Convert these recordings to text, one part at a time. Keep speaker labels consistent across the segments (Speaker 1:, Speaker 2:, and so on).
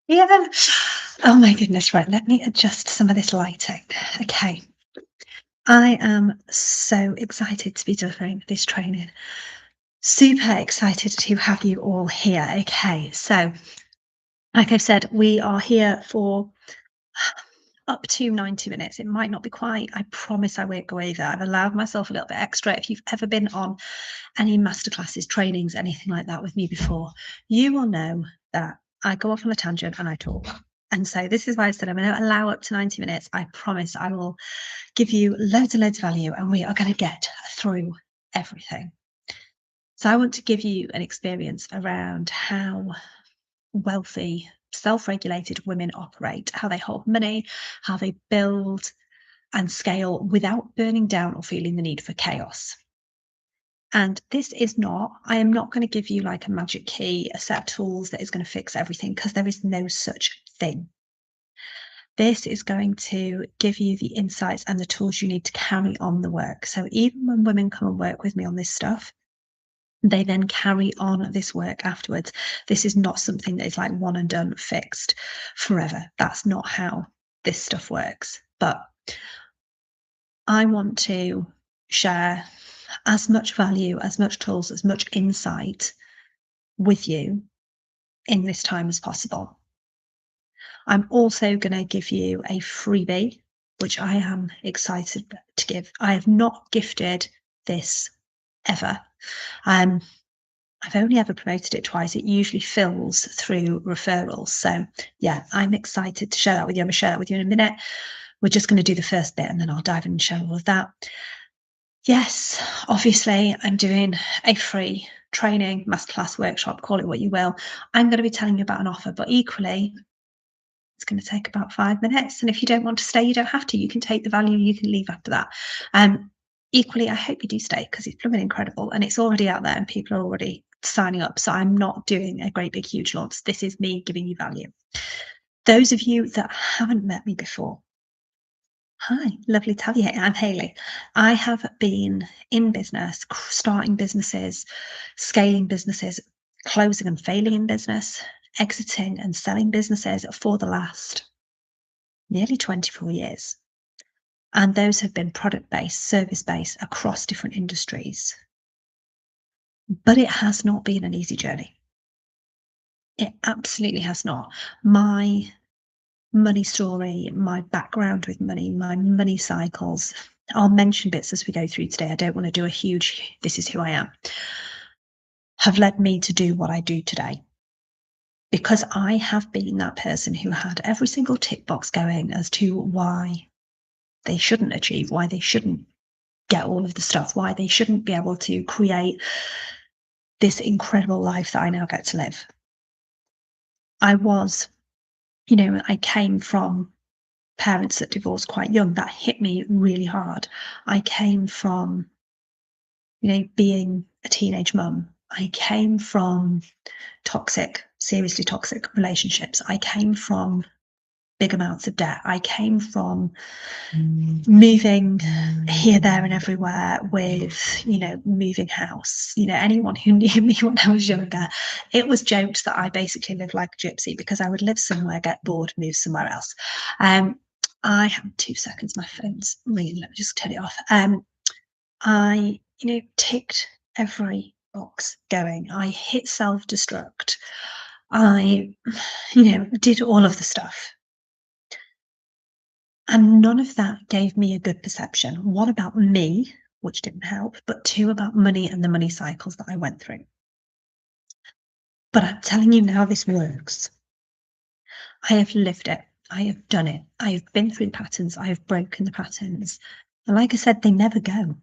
Speaker 1: Yeah. Oh my goodness. Right. Let me adjust some of this lighting. Okay. I am so excited to be delivering this training. Super excited to have you all here. Okay. So, like I've said, we are here for up to 90 minutes. It might not be quite. I promise I won't go over. I've allowed myself a little bit extra. If you've ever been on any masterclasses, trainings, anything like that with me before, you will know that I go off on a tangent and I talk. And so this is why I said I'm going to allow up to 90 minutes. I promise I will give you loads and loads of value and we are going to get through everything. So I want to give you an experience around how wealthy, self-regulated women operate, how they hold money, how they build and scale without burning down or feeling the need for chaos. And this is not, I am not going to give you like a magic key, a set of tools that is going to fix everything, because there is no such thing. This is going to give you the insights and the tools you need to carry on the work. So even when women come and work with me on this stuff, they then carry on this work afterwards. This is not something that is like one and done, fixed forever. That's not how this stuff works. But I want to share as much value, as much tools, as much insight with you in this time as possible. I'm also going to give you a freebie, which I am excited to give. I have not gifted this ever. I've only ever promoted it twice. It usually fills through referrals. So yeah, I'm excited to share that with you. I'm going to share that with you in a minute. We're just going to do the first bit and then I'll dive in and share all of that. Yes, obviously I'm doing a free training, masterclass, workshop, call it what you will. I'm going to be telling you about an offer, but equally, it's going to take about 5 minutes. And if you don't want to stay, you don't have to. You can take the value, you can leave after that. Equally, I hope you do stay because it's blooming incredible and it's already out there and people are already signing up. So I'm not doing a great big huge launch. This is me giving you value. Those of you that haven't met me before, hi, lovely to have you here. I'm Hayley. I have been in business, starting businesses, scaling businesses, closing and failing in business, exiting and selling businesses for the last nearly 24 years. And those have been product-based, service-based across different industries. But it has not been an easy journey. It absolutely has not. My money story, my background with money, my money cycles. I'll mention bits as we go through today. I don't want to do a huge, this is who I am, have led me to do what I do today. Because I have been that person who had every single tick box going as to why they shouldn't achieve, why they shouldn't get all of the stuff, why they shouldn't be able to create this incredible life that I now get to live. I came from parents that divorced quite young. That hit me really hard. I came from, being a teenage mum. I came from toxic, seriously toxic relationships. I came from big amounts of debt. I came from moving here, there, and everywhere with, moving house. Anyone who knew me when I was younger, it was joked that I basically lived like a gypsy because I would live somewhere, get bored, move somewhere else. I have 2 seconds, my phone's ringing, let me just turn it off. I, ticked every box going. I hit self-destruct. I, did all of the stuff. And none of that gave me a good perception. One, about me, which didn't help, but two, about money and the money cycles that I went through. But I'm telling you now, this works. I have lived it. I have done it. I have been through the patterns. I have broken the patterns. And like I said, they never go.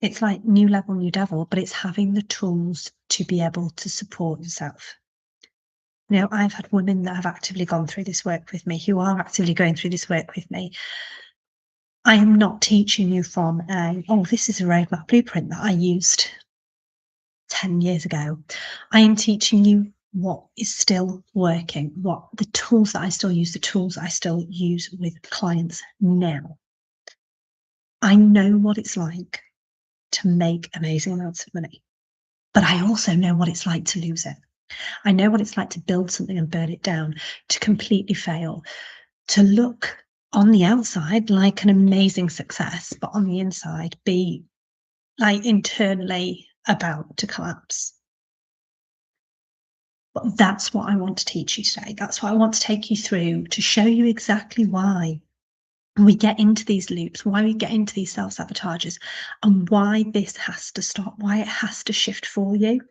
Speaker 1: It's like new level, new devil, but it's having the tools to be able to support yourself. I've had women that have actively gone through this work with me, who are actively going through this work with me. I am not teaching you from this is a roadmap blueprint that I used 10 years ago. I am teaching you what is still working, what the tools that I still use, the tools I still use with clients now. I know what it's like to make amazing amounts of money, but I also know what it's like to lose it. I know what it's like to build something and burn it down, to completely fail, to look on the outside like an amazing success, but on the inside be like internally about to collapse. But that's what I want to teach you today. That's what I want to take you through to show you exactly why we get into these loops, why we get into these self sabotages, and why this has to stop, why it has to shift for you.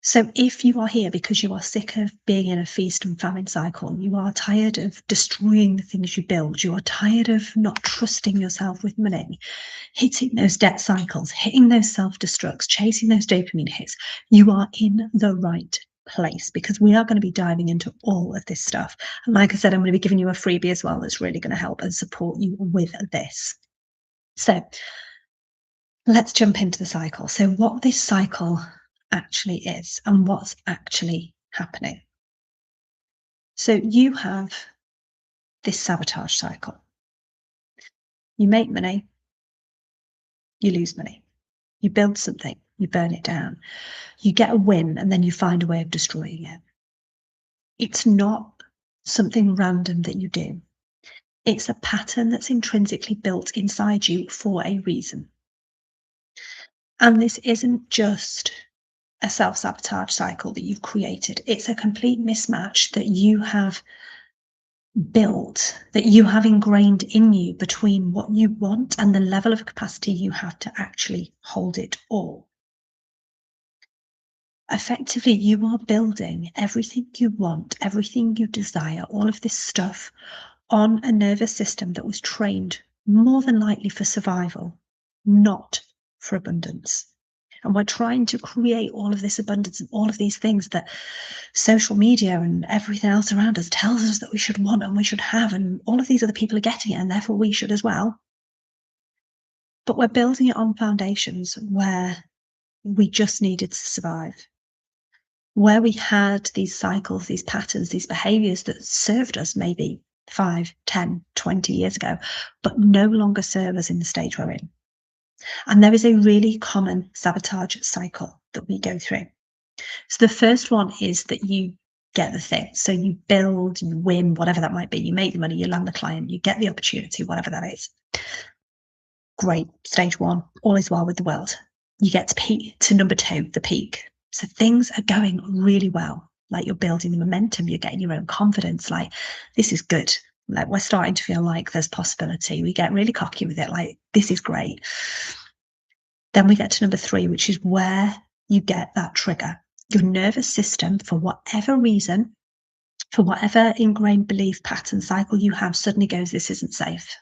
Speaker 1: So, if you are here because you are sick of being in a feast and famine cycle, you are tired of destroying the things you build, you are tired of not trusting yourself with money, hitting those debt cycles, hitting those self destructs, chasing those dopamine hits, you are in the right place because we are going to be diving into all of this stuff. And like I said, I'm going to be giving you a freebie as well that's really going to help and support you with this. So, let's jump into the cycle. So, what this cycle actually is and what's actually happening. So, you have this sabotage cycle. You make money, you lose money. You build something, you burn it down. You get a win, and then you find a way of destroying it. It's not something random that you do. It's a pattern that's intrinsically built inside you for a reason. And this isn't just a self-sabotage cycle that you've created. It's a complete mismatch that you have built, that you have ingrained in you between what you want and the level of capacity you have to actually hold it all. Effectively, you are building everything you want, everything you desire, all of this stuff on a nervous system that was trained more than likely for survival, not for abundance. And we're trying to create all of this abundance and all of these things that social media and everything else around us tells us that we should want and we should have. And all of these other people are getting it, and therefore we should as well. But we're building it on foundations where we just needed to survive, where we had these cycles, these patterns, these behaviors that served us maybe 5, 10, 20 years ago, but no longer serve us in the stage we're in. And there is a really common sabotage cycle that we go through. So the first one is that you get the thing. So you build, you win, whatever that might be. You make the money, you land the client, you get the opportunity, whatever that is. Great. Stage one, all is well with the world. You get to peak to number 2, the peak. So things are going really well. Like you're building the momentum, you're getting your own confidence. Like this is good. Like we're starting to feel like there's possibility. We get really cocky with it. Like this is great. Then we get to number 3, which is where you get that trigger. Your nervous system, for whatever reason, for whatever ingrained belief pattern cycle you have, suddenly goes, this isn't safe.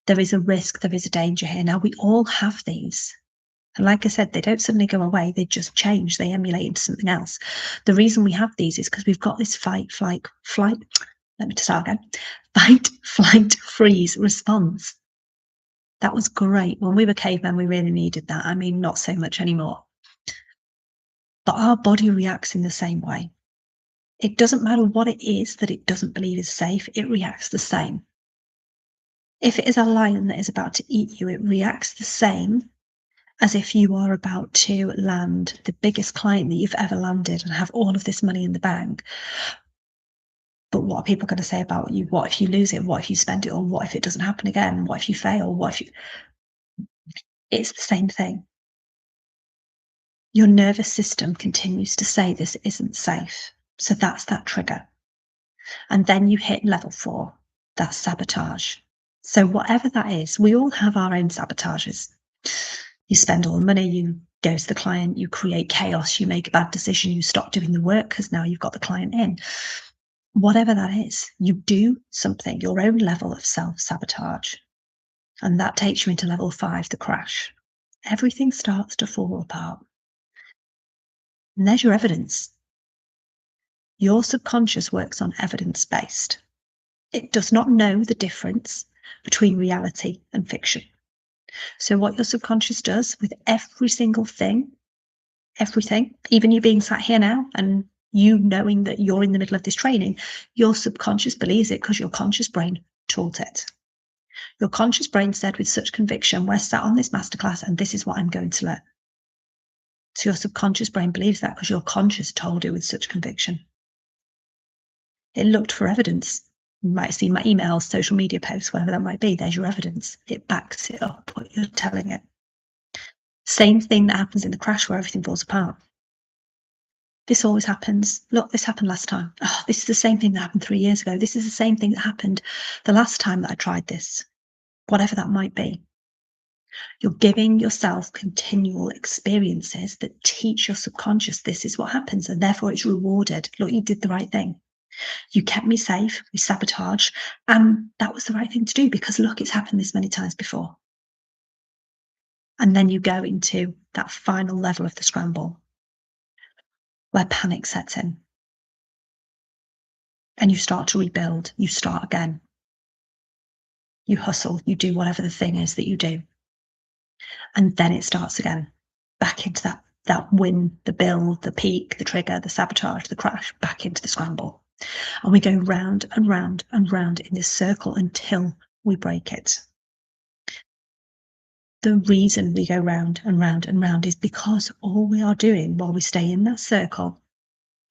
Speaker 1: There is a risk, there is a danger here. Now, we all have these. And like I said, they don't suddenly go away, they just change, they emulate into something else. The reason we have these is because we've got this fight, flight, let me start again. Fight, flight, freeze response. That was great. When we were cavemen, we really needed that. I mean, not so much anymore. But our body reacts in the same way. It doesn't matter what it is that it doesn't believe is safe, it reacts the same. If it is a lion that is about to eat you, it reacts the same as if you are about to land the biggest client that you've ever landed and have all of this money in the bank. But what are people going to say about you? What if you lose it? What if you spend it all? What if it doesn't happen again? What if you fail? What if you... It's the same thing. Your nervous system continues to say this isn't safe. So that's that trigger. And then you hit level 4, that's sabotage. So whatever that is, we all have our own sabotages. You spend all the money, you go to the client, you create chaos, you make a bad decision, you stop doing the work because now you've got the client in. Whatever that is, you do something, your own level of self-sabotage. And that takes you into level 5, the crash. Everything starts to fall apart. And there's your evidence. Your subconscious works on evidence-based. It does not know the difference between reality and fiction. So what your subconscious does with every single thing, everything, even you being sat here now and you knowing that you're in the middle of this training, your subconscious believes it because your conscious brain taught it. Your conscious brain said with such conviction, we're sat on this masterclass and this is what I'm going to learn. So your subconscious brain believes that because your conscious told it with such conviction. It looked for evidence. You might see my emails, social media posts, whatever that might be. There's your evidence. It backs it up, what you're telling it. Same thing that happens in the crash where everything falls apart. This always happens. Look, this happened last time. Oh, this is the same thing that happened 3 years ago. This is the same thing that happened the last time that I tried this, whatever that might be. You're giving yourself continual experiences that teach your subconscious this is what happens, and therefore it's rewarded. Look, you did the right thing. You kept me safe, we sabotage, and that was the right thing to do because look, it's happened this many times before. And then you go into that final level of the scramble where panic sets in. And you start to rebuild, you start again. You hustle, you do whatever the thing is that you do. And then it starts again, back into that win, the build, the peak, the trigger, the sabotage, the crash, back into the scramble. And we go round and round and round in this circle until we break it. The reason we go round and round and round is because all we are doing while we stay in that circle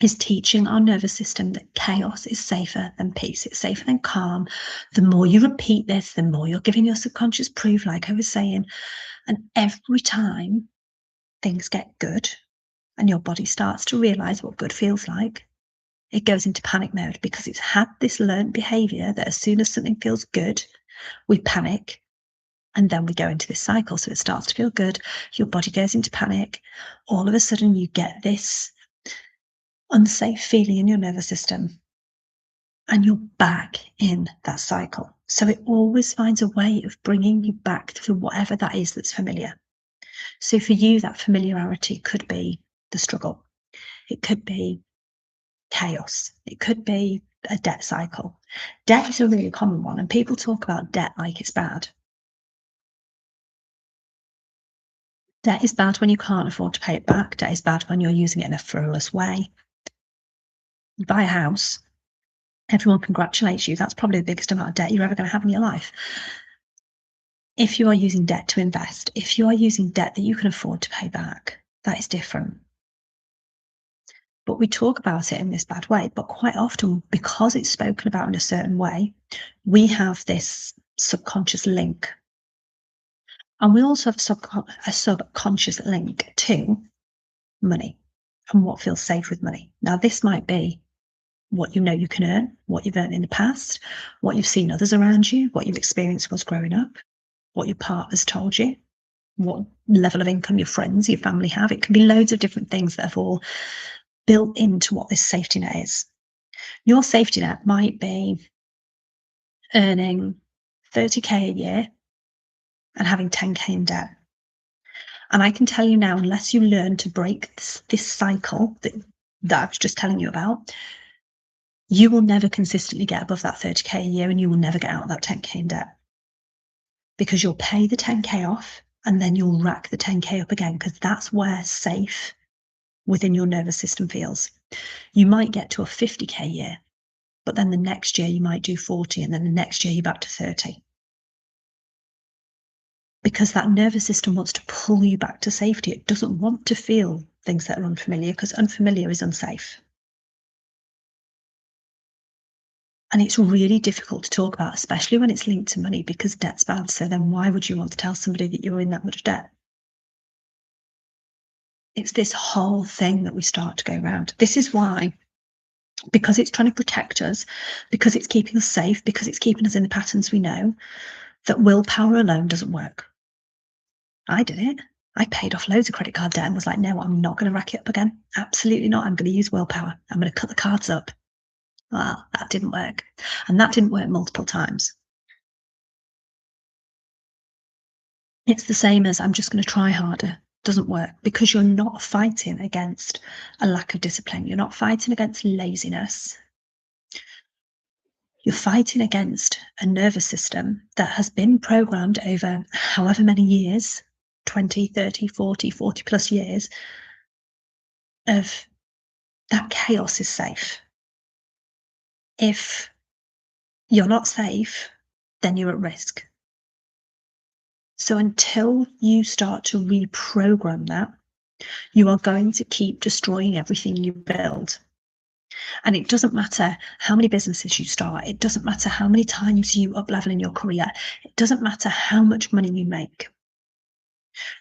Speaker 1: is teaching our nervous system that chaos is safer than peace. It's safer than calm. The more you repeat this, the more you're giving your subconscious proof, like I was saying. And every time things get good and your body starts to realize what good feels like, it goes into panic mode because it's had this learned behavior that as soon as something feels good, we panic. And then we go into this cycle. So it starts to feel good. Your body goes into panic. All of a sudden you get this unsafe feeling in your nervous system and you're back in that cycle. So it always finds a way of bringing you back to whatever that is that's familiar. So for you, that familiarity could be the struggle. It could be chaos. It could be a debt cycle. Debt is a really common one, and people talk about debt like it's bad. Debt is bad when you can't afford to pay it back. Debt is bad when you're using it in a frivolous way. You buy a house, everyone congratulates you. That's probably the biggest amount of debt you're ever going to have in your life. If you are using debt to invest, if you are using debt that you can afford to pay back, that is different. But we talk about it in this bad way. But quite often, because it's spoken about in a certain way, we have this subconscious link. And we also have a subconscious link to money and what feels safe with money. Now, this might be what you know you can earn, what you've earned in the past, what you've seen others around you, what you've experienced was growing up, what your partner's told you, what level of income your friends, your family have. It can be loads of different things that have all built into what this safety net is. Your safety net might be earning 30k a year and having 10k in debt. And I can tell you now, unless you learn to break this cycle that I was just telling you about, you will never consistently get above that 30k a year and you will never get out of that 10k in debt. Because you'll pay the 10k off and then you'll rack the 10k up again, because that's where safe within your nervous system feels. You might get to a 50k year, but then the next year you might do 40, and then the next year you're back to 30. Because that nervous system wants to pull you back to safety. It doesn't want to feel things that are unfamiliar, because unfamiliar is unsafe. And it's really difficult to talk about, especially when it's linked to money, because debt's bad. So then why would you want to tell somebody that you're in that much debt? It's this whole thing that we start to go around. This is why, because it's trying to protect us, because it's keeping us safe, because it's keeping us in the patterns we know, that willpower alone doesn't work. I did it. I paid off loads of credit card debt and was like, no, I'm not going to rack it up again. Absolutely not. I'm going to use willpower. I'm going to cut the cards up. Well, that didn't work. And that didn't work multiple times. It's the same as I'm just going to try harder. Doesn't work, because you're not fighting against a lack of discipline. You're not fighting against laziness. You're fighting against a nervous system that has been programmed over however many years, 20, 30, 40 plus years, of that chaos is safe. If you're not safe, then you're at risk. So until you start to reprogram that, You are going to keep destroying everything you build. And it doesn't matter how many businesses you start. It doesn't matter how many times you up-level in your career. It doesn't matter how much money you make.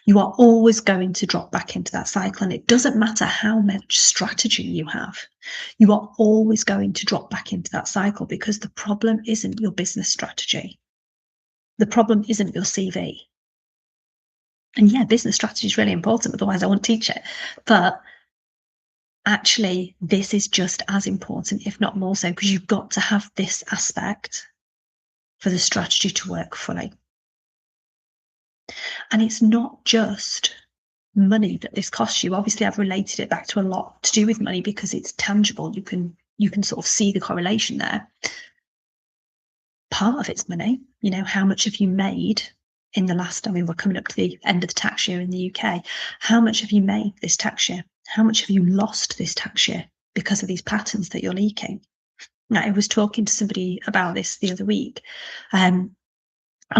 Speaker 1: You are always going to drop back into that cycle. And it doesn't matter how much strategy you have. You are always going to drop back into that cycle, because the problem isn't your business strategy. The problem isn't your CV. And yeah, business strategy is really important. Otherwise, I won't teach it. But actually, this is just as important, if not more so, because you've got to have this aspect for the strategy to work fully. And it's not just money that this costs you. Obviously, I've related it back to a lot to do with money because it's tangible. You can sort of see the correlation there. Part of it's money. You know, how much have you made in the last, I mean, we're coming up to the end of the tax year in the UK. How much have you made this tax year? How much have you lost this tax year because of these patterns that you're leaking? Now, I was talking to somebody about this the other week, and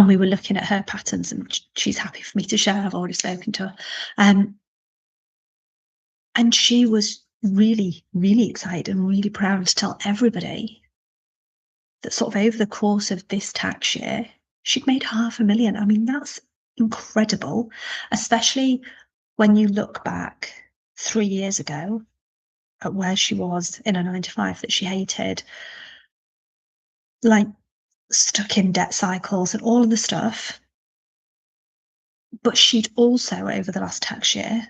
Speaker 1: we were looking at her patterns, and she's happy for me to share. I've already spoken to her. And she was really, really excited and really proud to tell everybody that sort of over the course of this tax year, she'd made $500,000. I mean, that's incredible, especially when you look back 3 years ago at where she was in a 9 to 5 that she hated, like stuck in debt cycles and all of the stuff. But she'd also, over the last tax year,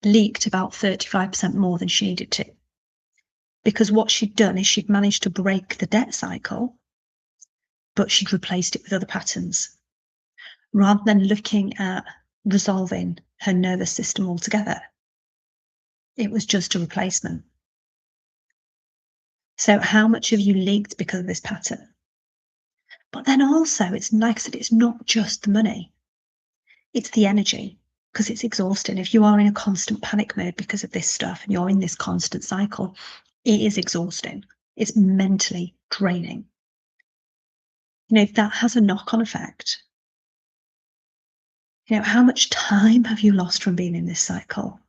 Speaker 1: leaked about 35% more than she needed to. Because what she'd done is she'd managed to break the debt cycle, but she'd replaced it with other patterns. Rather than looking at resolving her nervous system altogether, it was just a replacement. So how much have you leaked because of this pattern? But then also, it's like I said, it's not just the money. It's the energy, because it's exhausting. If you are in a constant panic mode because of this stuff and you're in this constant cycle, it is exhausting. It's mentally draining. You know, that has a knock-on effect. You know, how much time have you lost from being in this cycle?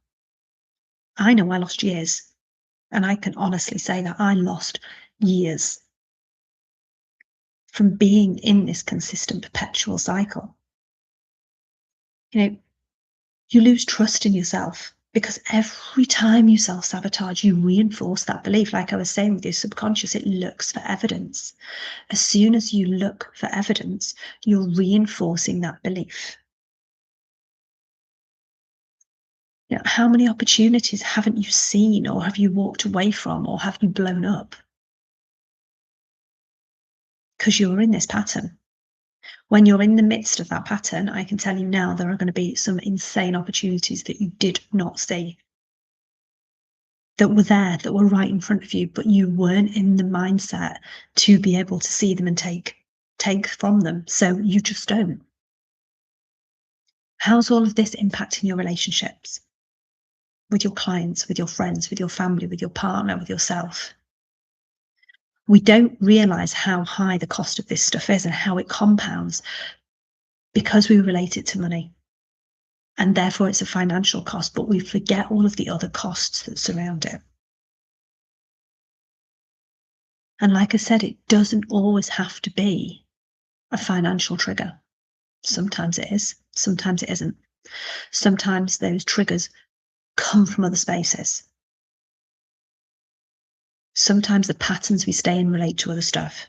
Speaker 1: I know I lost years, and I can honestly say that I lost years from being in this consistent perpetual cycle. You know, you lose trust in yourself, because every time you self-sabotage, you reinforce that belief. Like I was saying, with your subconscious, it looks for evidence. As soon as you look for evidence, you're reinforcing that belief. You know, how many opportunities haven't you seen, or have you walked away from, or have you blown up? Because you're in this pattern. When you're in the midst of that pattern, I can tell you now, there are going to be some insane opportunities that you did not see, that were there, that were right in front of you, but you weren't in the mindset to be able to see them and take from them. So you just don't. How's all of this impacting your relationships? With your clients, with your friends, with your family, with your partner, with yourself? We don't realize how high the cost of this stuff is and how it compounds, because we relate it to money. And therefore it's a financial cost, but we forget all of the other costs that surround it. And like I said, it doesn't always have to be a financial trigger. Sometimes it is, sometimes it isn't. Sometimes those triggers come from other spaces. Sometimes the patterns we stay in relate to other stuff.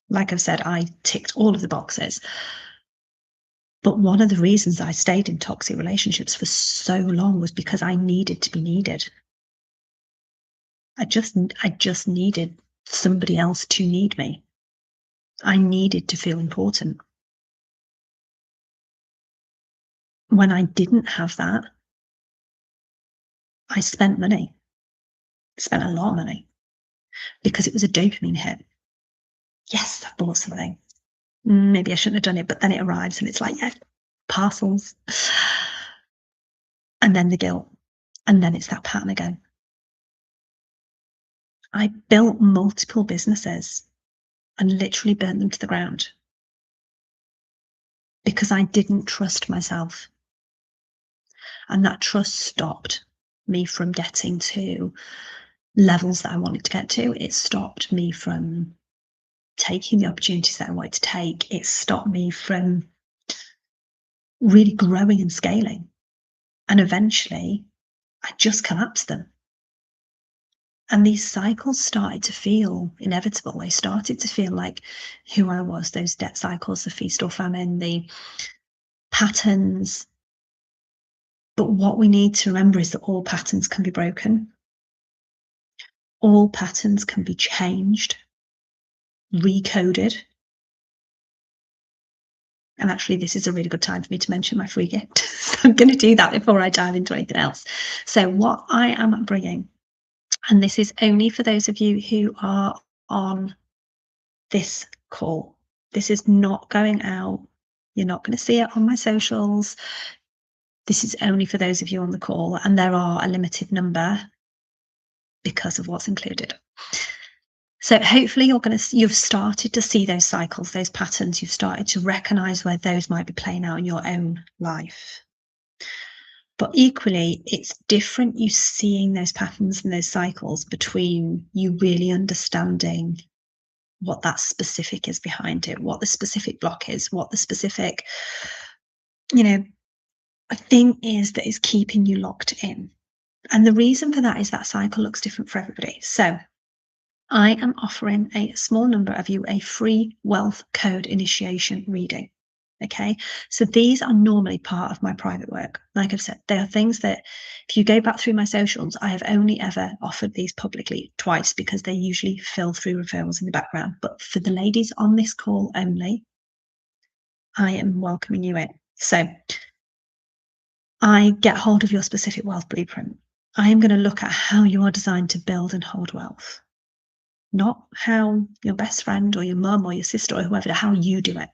Speaker 1: Like I've said, I ticked all of the boxes. But one of the reasons I stayed in toxic relationships for so long was because I needed to be needed. I just needed somebody else to need me. I needed to feel important. When I didn't have that, I spent money. Spent a lot of money, because it was a dopamine hit. Yes, I bought something. Maybe I shouldn't have done it, but then it arrives and it's like, yeah, parcels. And then the guilt. And then it's that pattern again. I built multiple businesses and literally burnt them to the ground because I didn't trust myself. And that trust stopped me from getting to levels that I wanted to get to. It stopped me from taking the opportunities that I wanted to take. It stopped me from really growing and scaling. And eventually, I just collapsed them. And these cycles started to feel inevitable. They started to feel like who I was, those debt cycles, the feast or famine, the patterns. But what we need to remember is that all patterns can be broken. All patterns can be changed, recoded. And actually, this is a really good time for me to mention my free gift. So I'm going to do that before I dive into anything else. So what I am bringing, and this is only for those of you who are on this call. This is not going out. You're not going to see it on my socials. This is only for those of you on the call, and there are a limited number because of what's included. So hopefully you've started to see those cycles, those patterns. You've started to recognize where those might be playing out in your own life. But equally, it's different you seeing those patterns and those cycles between you really understanding what that specific is behind it, what the specific block is, what the specific, thing is that is keeping you locked in. And the reason for that is that cycle looks different for everybody. So I am offering a small number of you a free wealth code initiation reading. Okay, so these are normally part of my private work. Like I've said, they are things that if you go back through my socials, I have only ever offered these publicly twice because they usually fill through referrals in the background. But for the ladies on this call only, I am welcoming you in. So I get hold of your specific wealth blueprint. I am going to look at how you are designed to build and hold wealth, not how your best friend or your mum or your sister or whoever, how you do it.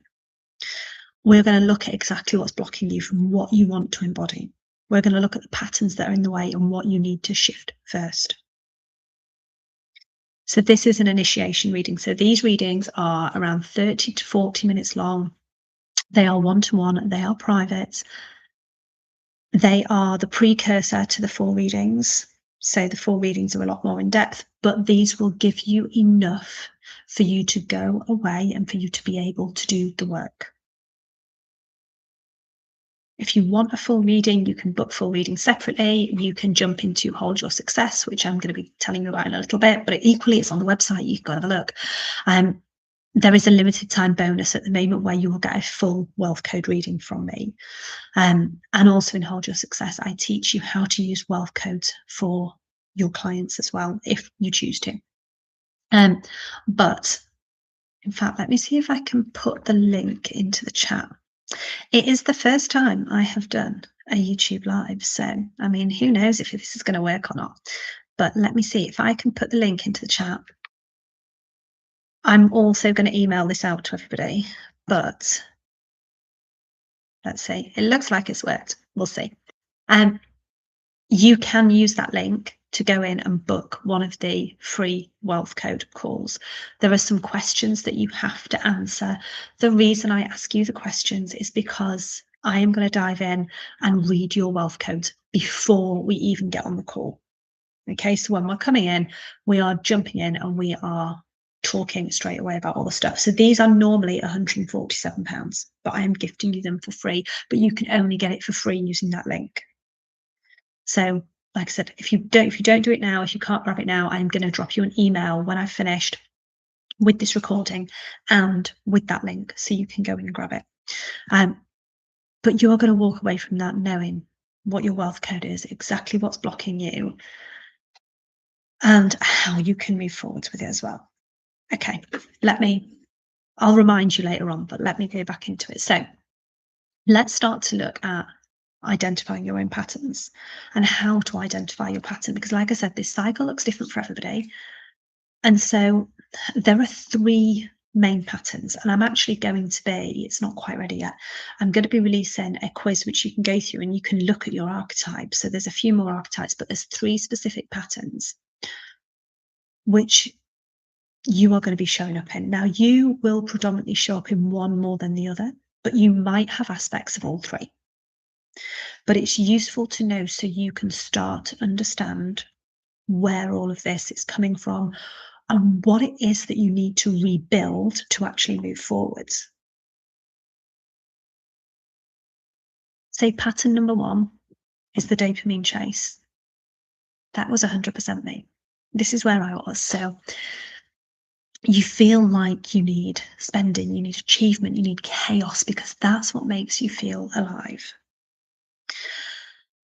Speaker 1: We're going to look at exactly what's blocking you from what you want to embody. We're going to look at the patterns that are in the way and what you need to shift first. So this is an initiation reading. So these readings are around 30 to 40 minutes long. They are one-to-one, they are private. They are the precursor to the 4 readings. So the 4 readings are a lot more in depth, but these will give you enough for you to go away and for you to be able to do the work. If you want a full reading, you can book full reading separately. You can jump into Hold Your Success, which I'm going to be telling you about in a little bit, but equally it's on the website. You can go have a look. There is a limited time bonus at the moment where you will get a full wealth code reading from me. And also in Hold Your Success, I teach you how to use wealth codes for your clients as well, if you choose to. But in fact, let me see if I can put the link into the chat. It is the first time I have done a YouTube live. So, I mean, who knows if this is going to work or not. But let me see if I can put the link into the chat. I'm also going to email this out to everybody, but let's see. It looks like it's worked. We'll see. You can use that link to go in and book one of the free wealth code calls. There are some questions that you have to answer. The reason I ask you the questions is because I am going to dive in and read your wealth codes before we even get on the call. Okay, so when we're coming in, we are jumping in and we are talking straight away about all the stuff. So these are normally £147, but I am gifting you them for free, but you can only get it for free using that link. So like I said, if you don't do it now, if you can't grab it now, I'm going to drop you an email when I've finished with this recording and with that link so you can go in and grab it. But you're going to walk away from that knowing what your wealth code is, exactly what's blocking you, and how you can move forwards with it as well. Okay, I'll remind you later on, but let me go back into it. So let's start to look at identifying your own patterns and how to identify your pattern, because like I said, this cycle looks different for everybody. And so there are 3 main patterns, and I'm actually going to be, it's not quite ready yet, I'm going to be releasing a quiz which you can go through and you can look at your archetypes. So there's a few more archetypes, but there's 3 specific patterns which you are going to be showing up in. Now, you will predominantly show up in one more than the other, but you might have aspects of all 3. But it's useful to know so you can start to understand where all of this is coming from and what it is that you need to rebuild to actually move forwards. So pattern number 1 is the dopamine chase. That was 100% me. This is where I was. So you feel like you need spending, you need achievement, you need chaos because that's what makes you feel alive.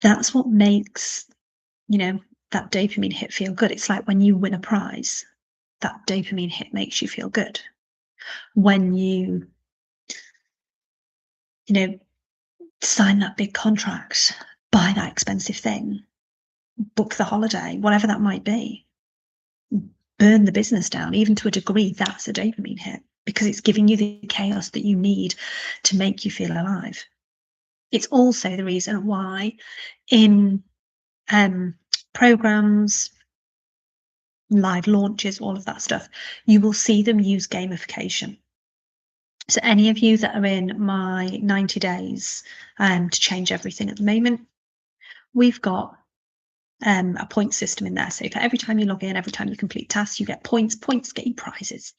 Speaker 1: That's what makes, that dopamine hit feel good. It's like when you win a prize, that dopamine hit makes you feel good. When you sign that big contract, buy that expensive thing, book the holiday, whatever that might be, burn the business down, even to a degree, that's a dopamine hit because it's giving you the chaos that you need to make you feel alive. It's also the reason why in programs, live launches, all of that stuff, you will see them use gamification. So any of you that are in my 90 days to change everything at the moment, we've got a point system in there. So for every time you log in, every time you complete tasks, you get points. Points get you prizes.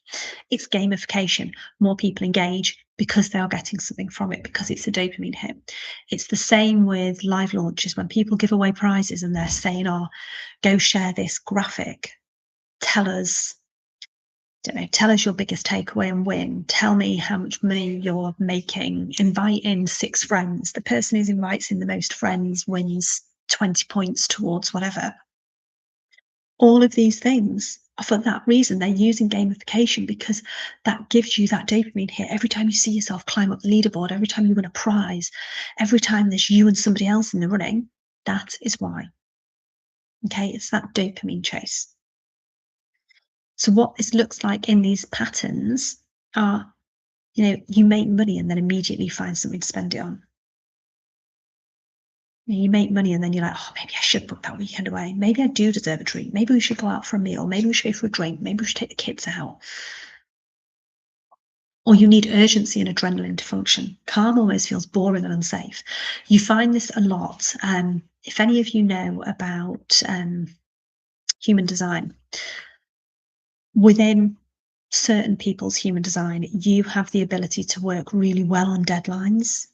Speaker 1: It's gamification. More people engage because they are getting something from it, because it's a dopamine hit. It's the same with live launches. When people give away prizes and they're saying, oh, go share this graphic. Tell us your biggest takeaway and win. Tell me how much money you're making. Invite in 6 friends. The person who invites in the most friends wins 20 points towards whatever. All of these things are for that reason. They're using gamification because that gives you that dopamine hit. Every time you see yourself climb up the leaderboard, every time you win a prize, every time there's you and somebody else in the running, that is why. Okay, it's that dopamine chase. So what this looks like in these patterns are, you make money and then immediately find something to spend it on. You make money and then you're like, oh, maybe I should book that weekend away. Maybe I do deserve a treat. Maybe we should go out for a meal. Maybe we should go for a drink. Maybe we should take the kids out. Or you need urgency and adrenaline to function. Calm almost feels boring and unsafe. You find this a lot. If any of you know about human design, within certain people's human design, you have the ability to work really well on deadlines.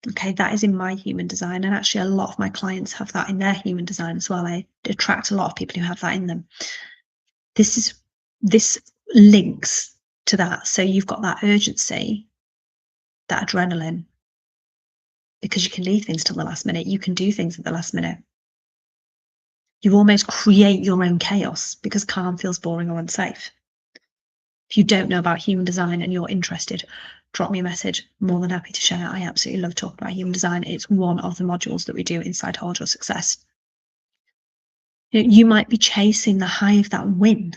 Speaker 1: Okay, that is in my human design. And actually, a lot of my clients have that in their human design as well. I attract a lot of people who have that in them. This links to that. So you've got that urgency, that adrenaline, because you can leave things till the last minute. You can do things at the last minute. You almost create your own chaos because calm feels boring or unsafe. If you don't know about human design and you're interested, drop me a message. More than happy to share. I absolutely love talking about human design. It's one of the modules that we do inside Hold Your Success. You might be chasing the high of that win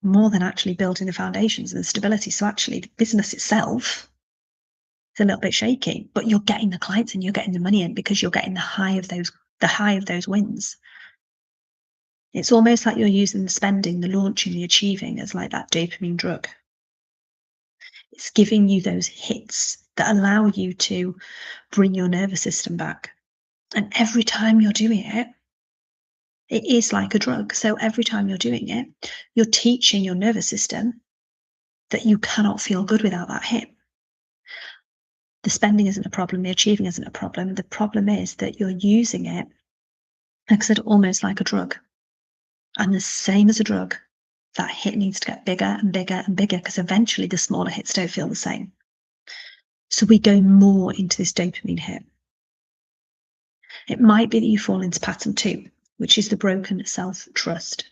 Speaker 1: more than actually building the foundations and the stability. So actually the business itself is a little bit shaky, but you're getting the clients and you're getting the money in because you're getting the high of those wins. It's almost like you're using the spending, the launching, the achieving as like that dopamine drug. It's giving you those hits that allow you to bring your nervous system back. And every time you're doing it, it is like a drug. So every time you're doing it, you're teaching your nervous system that you cannot feel good without that hit. The spending isn't a problem. The achieving isn't a problem. The problem is that you're using it, like I said, almost like a drug. And the same as a drug, that hit needs to get bigger and bigger and bigger because eventually the smaller hits don't feel the same. So we go more into this dopamine hit. It might be that you fall into pattern 2, which is the broken self-trust.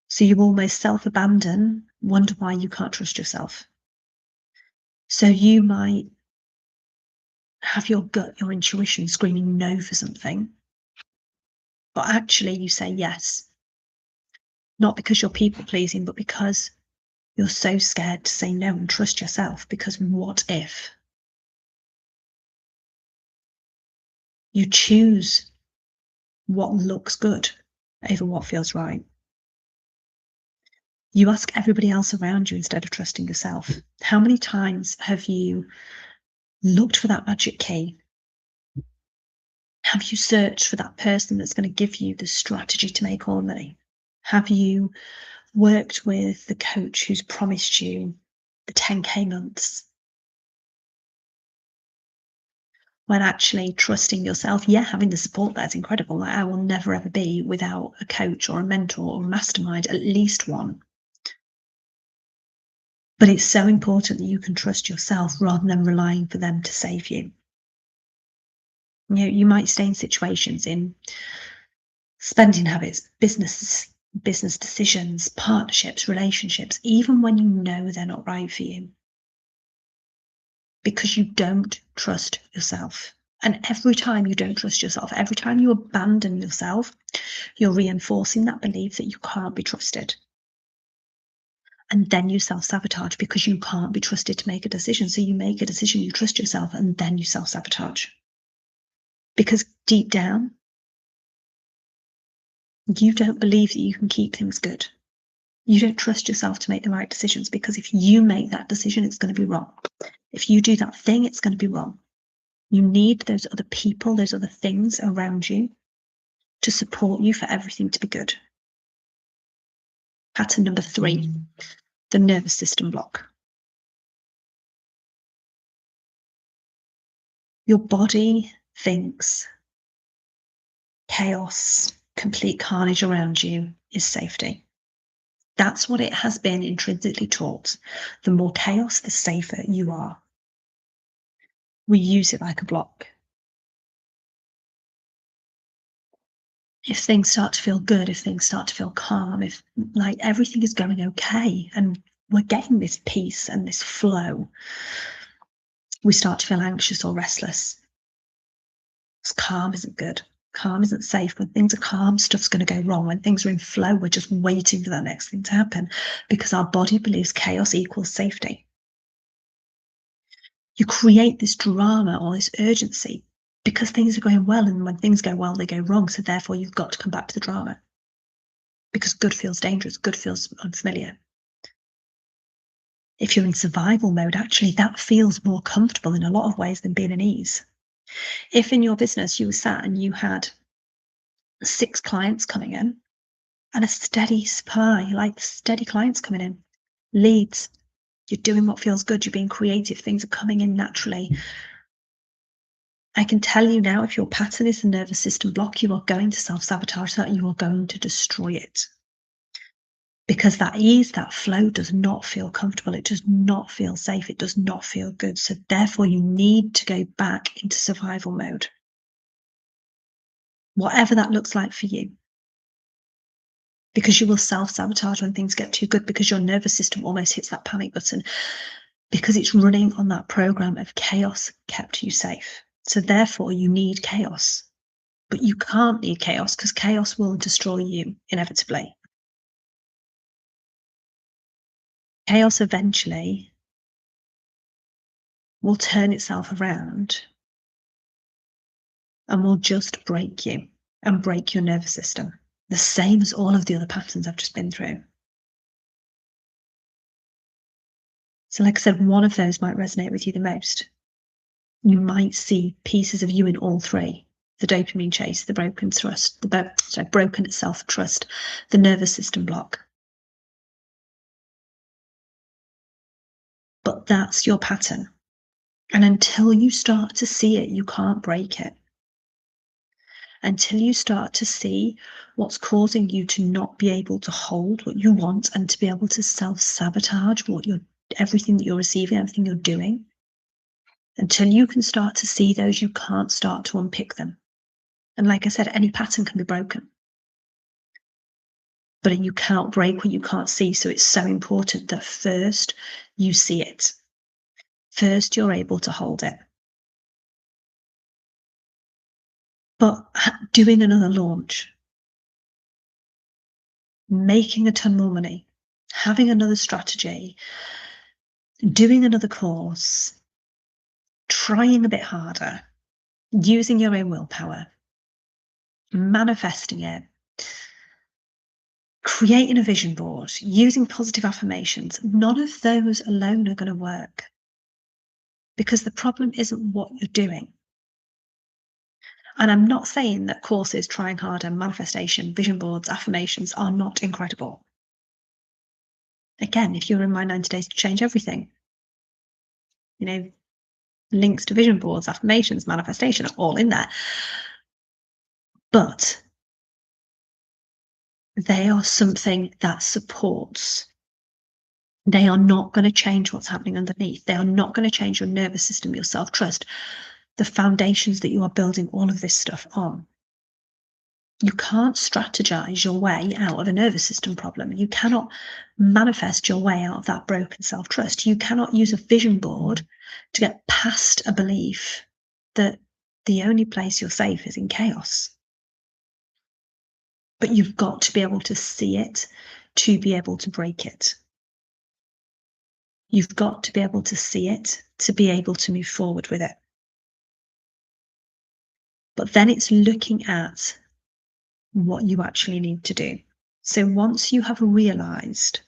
Speaker 1: So you almost self-abandon, wonder why you can't trust yourself. So you might have your gut, your intuition screaming no for something, but actually you say yes. Not because you're people-pleasing, but because you're so scared to say no and trust yourself, because what if? You choose what looks good over what feels right. You ask everybody else around you instead of trusting yourself. How many times have you looked for that magic key Have you searched for that person that's going to give you the strategy to make all the money? Have you worked with the coach who's promised you the 10K months when actually trusting yourself? Yeah, having the support that's incredible. Like, I will never ever be without a coach or a mentor or a mastermind, at least one. But it's so important that you can trust yourself rather than relying for them to save you. You know, you might stay in situations, in spending habits, business decisions, partnerships, relationships, even when you know they're not right for you, because you don't trust yourself. And every time you don't trust yourself, every time you abandon yourself, you're reinforcing that belief that you can't be trusted. And then you self-sabotage because you can't be trusted to make a decision. So you make a decision, you trust yourself, and then you self-sabotage. Because deep down, you don't believe that you can keep things good. You don't trust yourself to make the right decisions, because if you make that decision, it's going to be wrong. If you do that thing, it's going to be wrong. You need those other people, those other things around you to support you for everything to be good. Pattern number 3, the nervous system block. Your body thinks chaos, complete carnage around you is safety. That's what it has been intrinsically taught. The more chaos, the safer you are. We use it like a block. If things start to feel good, if things start to feel calm, if like everything is going okay and we're getting this peace and this flow, we start to feel anxious or restless. Because calm isn't good. Calm isn't safe. When things are calm, stuff's going to go wrong. When things are in flow, we're just waiting for that next thing to happen because our body believes chaos equals safety. You create this drama or this urgency because things are going well, and when things go well, they go wrong. So therefore, you've got to come back to the drama because good feels dangerous, good feels unfamiliar. If you're in survival mode, actually, that feels more comfortable in a lot of ways than being in ease. If in your business you were sat and you had 6 clients coming in and a steady supply, like steady clients coming in, leads, you're doing what feels good, you're being creative, things are coming in naturally. I can tell you now, if your pattern is the nervous system block, you are going to self-sabotage that, you are going to destroy it. Because that ease, that flow does not feel comfortable. It does not feel safe. It does not feel good. So therefore, you need to go back into survival mode. Whatever that looks like for you. Because you will self-sabotage when things get too good, because your nervous system almost hits that panic button, because it's running on that program of chaos kept you safe. So therefore, you need chaos. But you can't need chaos because chaos will destroy you inevitably. Chaos eventually will turn itself around and will just break you and break your nervous system. The same as all of the other patterns I've just been through. So like I said, one of those might resonate with you the most. You might see pieces of you in all 3. The dopamine chase, the broken trust, broken self-trust, the nervous system block. But that's your pattern. And until you start to see it, you can't break it. Until you start to see what's causing you to not be able to hold what you want and to be able to self-sabotage everything that you're receiving, everything you're doing. Until you can start to see those, you can't start to unpick them. And like I said, any pattern can be broken. But you can't break what you can't see. So it's so important that first you see it. First, you're able to hold it. But doing another launch, making a ton more money, having another strategy, doing another course, trying a bit harder, using your own willpower, manifesting it, creating a vision board, using positive affirmations, none of those alone are going to work. Because the problem isn't what you're doing. And I'm not saying that courses, trying harder, manifestation, vision boards, affirmations are not incredible. Again, if you're in my 90 days to change everything, links to vision boards, affirmations, manifestation are all in there. But they are something that supports. They are not going to change what's happening underneath. They are not going to change your nervous system, your self-trust, the foundations that you are building all of this stuff on. You can't strategize your way out of a nervous system problem. You cannot manifest your way out of that broken self-trust. You cannot use a vision board to get past a belief that the only place you're safe is in chaos. But you've got to be able to see it to be able to break it. You've got to be able to see it to be able to move forward with it. But then it's looking at what you actually need to do. So once you have realized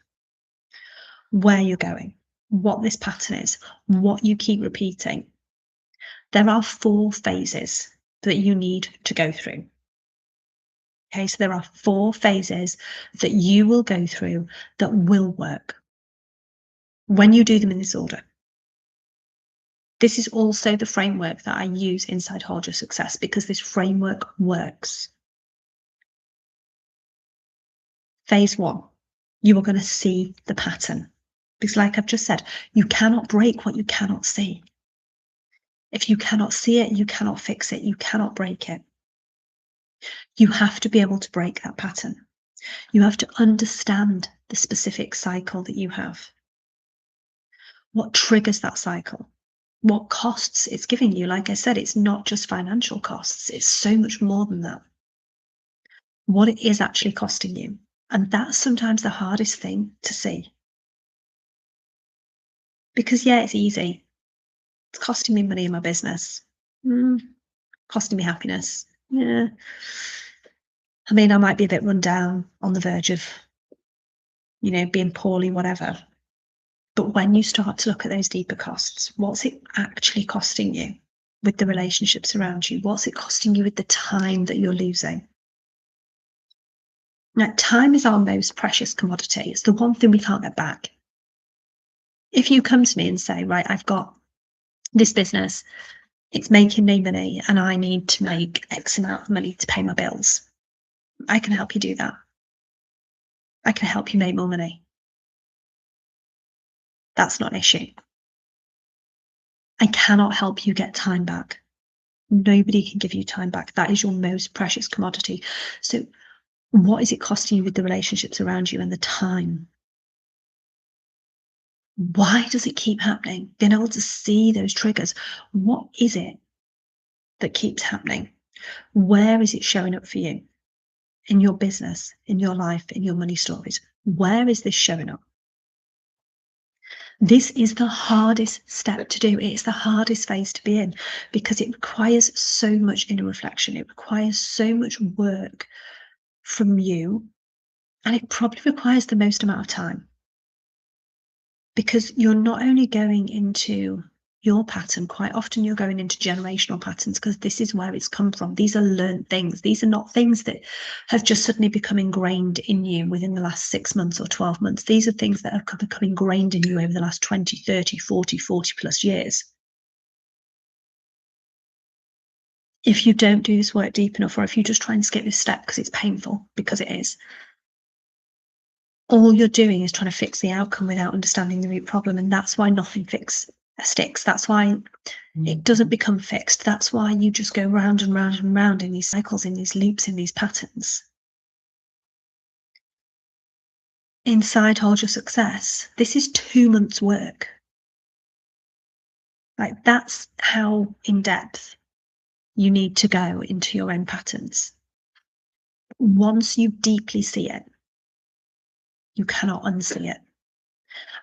Speaker 1: where you're going, what this pattern is, what you keep repeating, there are 4 phases that you need to go through. Okay, so there are 4 phases that you will go through that will work when you do them in this order. This is also the framework that I use inside Hold Your Success because this framework works. Phase 1, you are going to see the pattern. Because like I've just said, you cannot break what you cannot see. If you cannot see it, you cannot fix it. You cannot break it. You have to be able to break that pattern. You have to understand the specific cycle that you have. What triggers that cycle? What costs it's giving you? Like I said, it's not just financial costs. It's so much more than that. What it is actually costing you. And that's sometimes the hardest thing to see. Because yeah, it's easy. It's costing me money in my business. Costing me happiness. Yeah. I mean, I might be a bit run down, on the verge of, being poorly, whatever. But when you start to look at those deeper costs, what's it actually costing you with the relationships around you? What's it costing you with the time that you're losing? Now, time is our most precious commodity. It's the one thing we can't get back. If you come to me and say, right, I've got this business, it's making me money, and I need to make X amount of money to pay my bills, I can help you do that. I can help you make more money. That's not an issue. I cannot help you get time back. Nobody can give you time back. That is your most precious commodity. So what is it costing you with the relationships around you and the time? Why does it keep happening? Being able to see those triggers. What is it that keeps happening? Where is it showing up for you? In your business, in your life, in your money stories? Where is this showing up? This is the hardest step to do. It's the hardest phase to be in because it requires so much inner reflection. It requires so much work from you, and it probably requires the most amount of time because you're not only going into your pattern, quite often you're going into generational patterns because this is where it's come from. These are learned things. These are not things that have just suddenly become ingrained in you within the last 6 months or 12 months. These are things that have become ingrained in you over the last 20, 30, 40 plus years. If you don't do this work deep enough, or if you just try and skip this step because it's painful, because it is, all you're doing is trying to fix the outcome without understanding the root problem. And that's why nothing sticks. That's why it doesn't become fixed. That's why you just go round and round and round in these cycles, in these loops, in these patterns. Inside Hold Your Success, this is 2 months' work. Like, that's how in depth you need to go into your own patterns. Once you deeply see it, you cannot unsee it.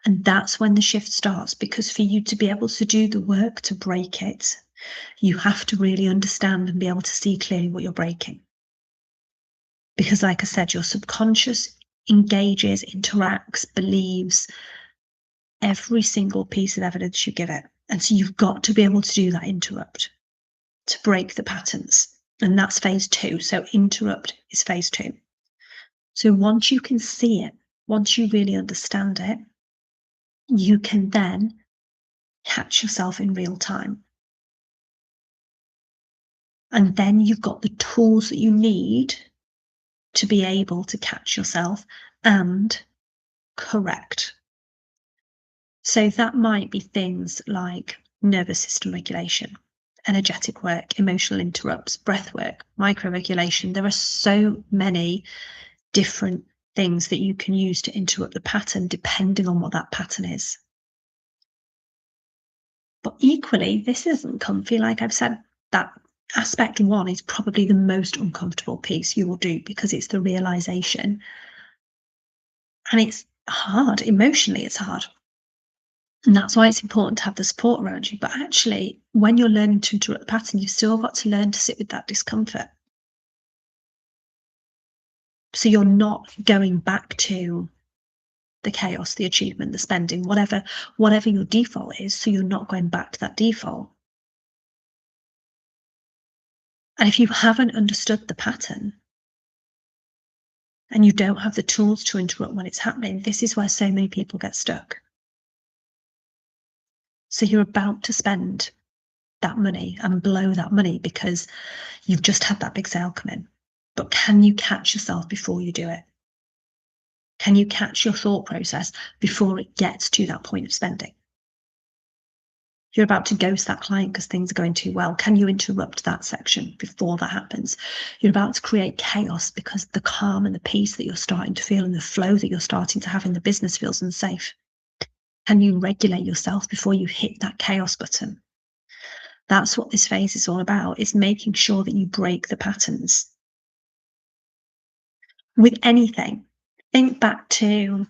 Speaker 1: And that's when the shift starts, because for you to be able to do the work to break it, you have to really understand and be able to see clearly what you're breaking. Because like I said, your subconscious engages, interacts, believes every single piece of evidence you give it. And so you've got to be able to do that interrupt, to break the patterns. And that's phase 2. So interrupt is phase 2. So once you can see it, once you really understand it, you can then catch yourself in real time. And then you've got the tools that you need to be able to catch yourself and correct. So that might be things like nervous system regulation, energetic work, emotional interrupts, breath work, micro-regulation. There are so many different things that you can use to interrupt the pattern depending on what that pattern is. But equally, this isn't comfy. Like I've said, that aspect 1 is probably the most uncomfortable piece you will do because it's the realization. And it's hard. Emotionally, it's hard. And that's why it's important to have the support around you. But actually, when you're learning to interrupt the pattern, you've still got to learn to sit with that discomfort. So you're not going back to the chaos, the achievement, the spending, whatever your default is. So you're not going back to that default. And if you haven't understood the pattern and you don't have the tools to interrupt when it's happening, this is where so many people get stuck. So you're about to spend that money and blow that money because you've just had that big sale come in. But can you catch yourself before you do it? Can you catch your thought process before it gets to that point of spending? You're about to ghost that client because things are going too well. Can you interrupt that section before that happens? You're about to create chaos because the calm and the peace that you're starting to feel and the flow that you're starting to have in the business feels unsafe. Can you regulate yourself before you hit that chaos button? That's what this phase is all about, is making sure that you break the patterns. With anything, think back to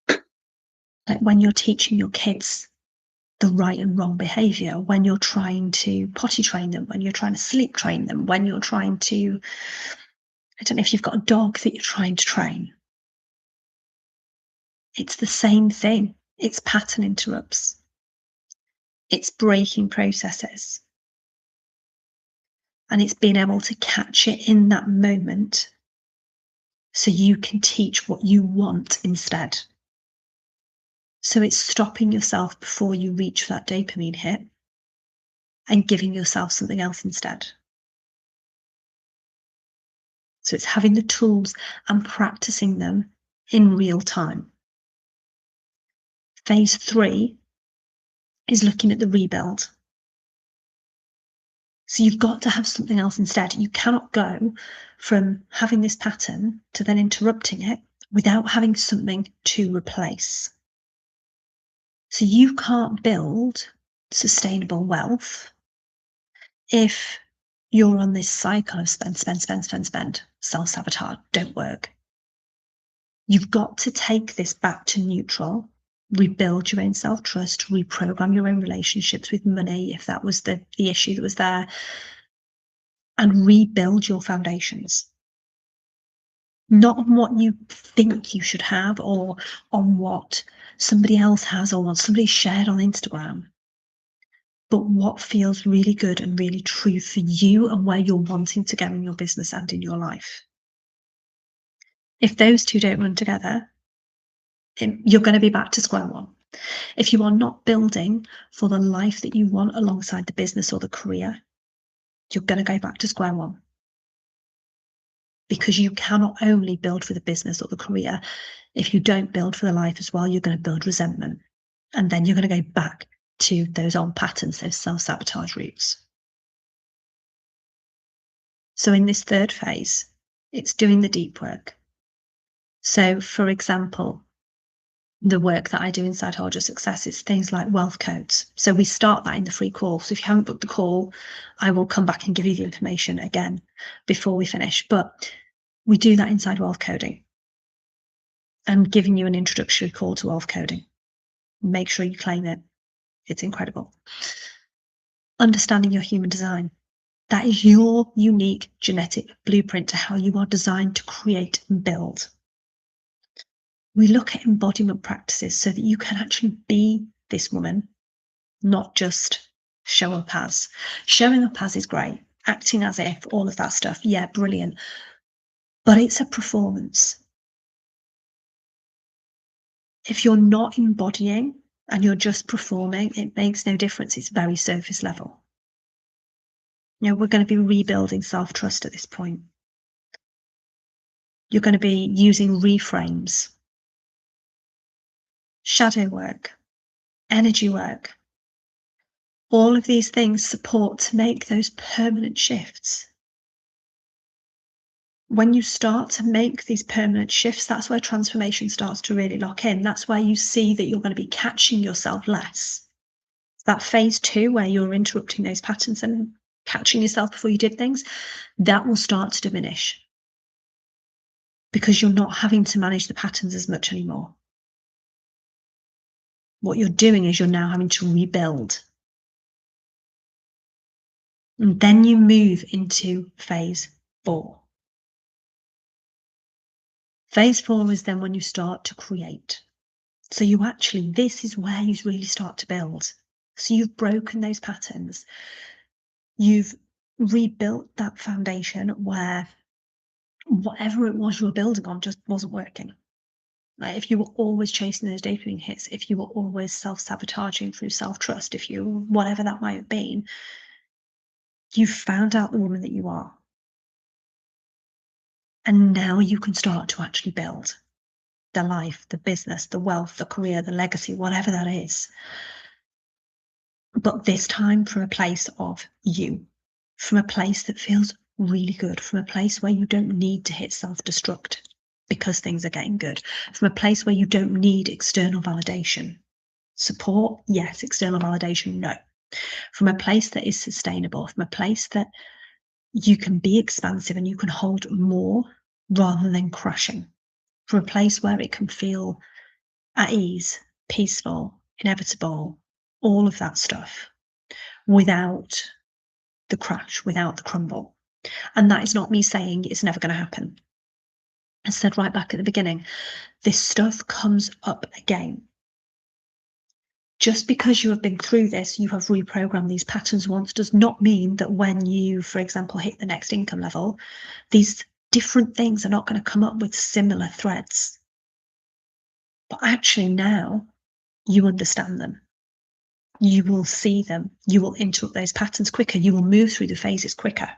Speaker 1: like when you're teaching your kids the right and wrong behavior, when you're trying to potty train them, when you're trying to sleep train them, when you're trying to, I don't know if you've got a dog that you're trying to train. It's the same thing. It's pattern interrupts. It's breaking processes. And it's being able to catch it in that moment so you can teach what you want instead. So it's stopping yourself before you reach that dopamine hit and giving yourself something else instead. So it's having the tools and practicing them in real time. Phase 3 is looking at the rebuild. So you've got to have something else instead. You cannot go from having this pattern to then interrupting it without having something to replace. So you can't build sustainable wealth if you're on this cycle of spend, self-sabotage, don't work. You've got to take this back to neutral, rebuild your own self-trust, reprogram your own relationships with money, if that was the issue that was there, and rebuild your foundations. Not on what you think you should have or on what somebody else has or what somebody shared on Instagram, but what feels really good and really true for you and where you're wanting to go in your business and in your life. If those two don't run together, you're going to be back to square one. If you are not building for the life that you want alongside the business or the career, you're going to go back to square one. Because you cannot only build for the business or the career. If you don't build for the life as well, you're going to build resentment. And then you're going to go back to those old patterns, those self-sabotage routes. So in this third phase, it's doing the deep work. So for example, the work that I do inside Hold Your Success is things like wealth codes. So we start that in the free call. So if you haven't booked the call, I will come back and give you the information again before we finish. But we do that inside wealth coding. I'm giving you an introductory call to wealth coding. Make sure you claim it. It's incredible. Understanding your human design. That is your unique genetic blueprint to how you are designed to create and build. We look at embodiment practices so that you can actually be this woman, not just show up as. Showing up as is great. acting as if, all of that stuff. Yeah, brilliant. But it's a performance. If you're not embodying and you're just performing, it makes no difference. It's very surface level. We're going to be rebuilding self-trust at this point. You're going to be using reframes, shadow work, energy work. All of these things support to make those permanent shifts. When you start to make these permanent shifts, that's where transformation starts to really lock in. That's where you see that you're going to be catching yourself less. That phase 2, where you're interrupting those patterns and catching yourself before you did things, that will start to diminish because you're not having to manage the patterns as much anymore. What you're doing is you're now having to rebuild. And then you move into phase 4. Phase 4 is then when you start to create. So this is where you really start to build. So you've broken those patterns. You've rebuilt that foundation where whatever it was you were building on just wasn't working. Like if you were always chasing those dopamine hits, if you were always self-sabotaging through self-trust, whatever that might have been, you found out the woman that you are. And now you can start to actually build the life, the business, the wealth, the career, the legacy, whatever that is. But this time from a place of you, from a place that feels really good, from a place where you don't need to hit self-destruct because things are getting good, from a place where you don't need external validation. Support, yes. External validation, no. From a place that is sustainable, from a place that you can be expansive and you can hold more rather than crashing, from a place where it can feel at ease, peaceful, inevitable, all of that stuff, without the crash, without the crumble. And that is not me saying it's never going to happen. I said right back at the beginning, this stuff comes up again. Just because you have been through this, you have reprogrammed these patterns once, does not mean that when you, for example, hit the next income level, these different things are not going to come up with similar threads. But actually now you understand them. You will see them. You will interrupt those patterns quicker. You will move through the phases quicker.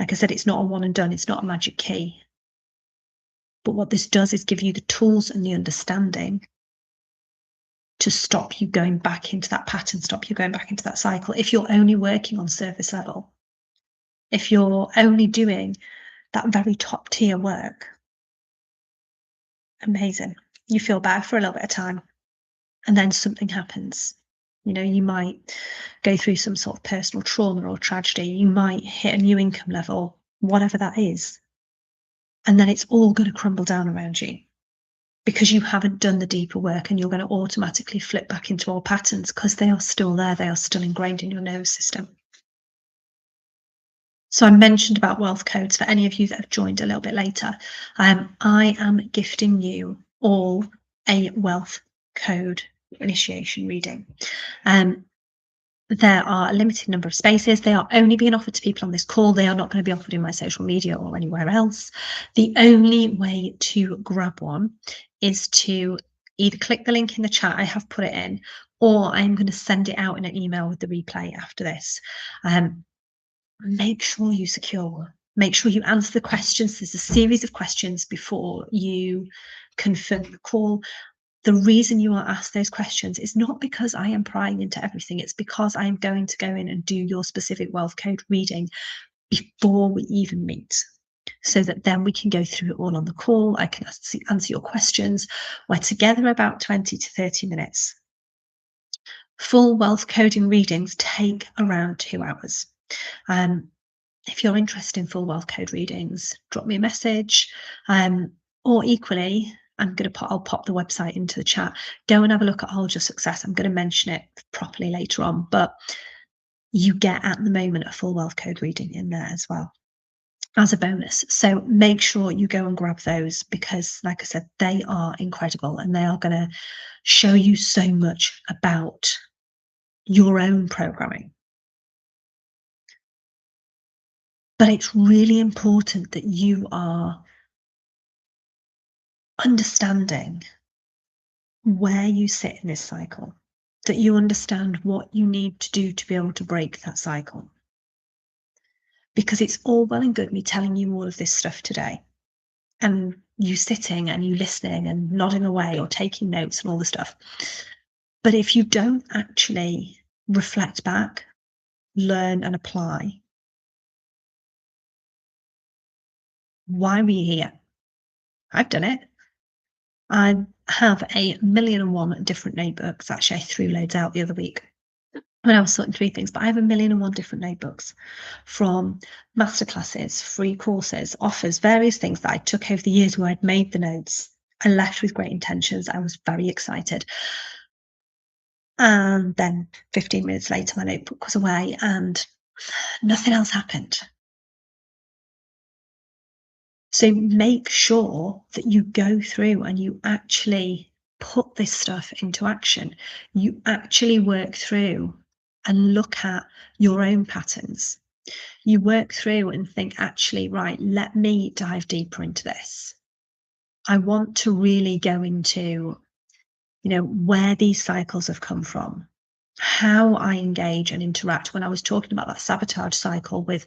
Speaker 1: Like I said, it's not a one and done. It's not a magic key. But what this does is give you the tools and the understanding to stop you going back into that pattern, stop you going back into that cycle. If you're only working on surface level, if you're only doing that very top tier work, amazing. You feel better for a little bit of time. And then something happens. You might go through some sort of personal trauma or tragedy. You might hit a new income level, whatever that is. And then it's all going to crumble down around you because you haven't done the deeper work, and you're going to automatically flip back into old patterns because they are still there. They are still ingrained in your nervous system. So I mentioned about wealth codes for any of you that have joined a little bit later. I am gifting you all a wealth code initiation reading. There are a limited number of spaces. They are only being offered to people on this call. They are not going to be offered in my social media or anywhere else. The only way to grab one is to either click the link in the chat, I have put it in, or I'm going to send it out in an email with the replay after this. Make sure you secure one. Make sure you answer the questions. There's a series of questions before you confirm the call. The reason you are asked those questions is not because I am prying into everything. It's because I am going to go in and do your specific wealth code reading before we even meet, so that then we can go through it all on the call. I can answer your questions. We're together about 20 to 30 minutes. Full wealth coding readings take around 2 hours. If you're interested in full wealth code readings, drop me a message. Or equally, I'll pop the website into the chat. Go and have a look at Hold Your Success. I'm going to mention it properly later on, but you get at the moment a full wealth code reading in there as well as a bonus. So make sure you go and grab those because, like I said, they are incredible and they are going to show you so much about your own programming. But it's really important that you are understanding where you sit in this cycle, that you understand what you need to do to be able to break that cycle. Because it's all well and good me telling you all of this stuff today, and you sitting and you listening and nodding away or taking notes and all the stuff. But if you don't actually reflect back, learn and apply, why were you here? I've done it. I have a million and one different notebooks. Actually, I threw loads out the other week when I was sorting through things, but I have a million and one different notebooks from masterclasses, free courses, offers, various things that I took over the years where I'd made the notes. I left with great intentions. I was very excited. And then 15 minutes later, my notebook was away and nothing else happened. So make sure that you go through and you actually put this stuff into action. You actually work through and look at your own patterns. You work through and think, actually, right, let me dive deeper into this. I want to really go into, where these cycles have come from, how I engage and interact. When I was talking about that sabotage cycle with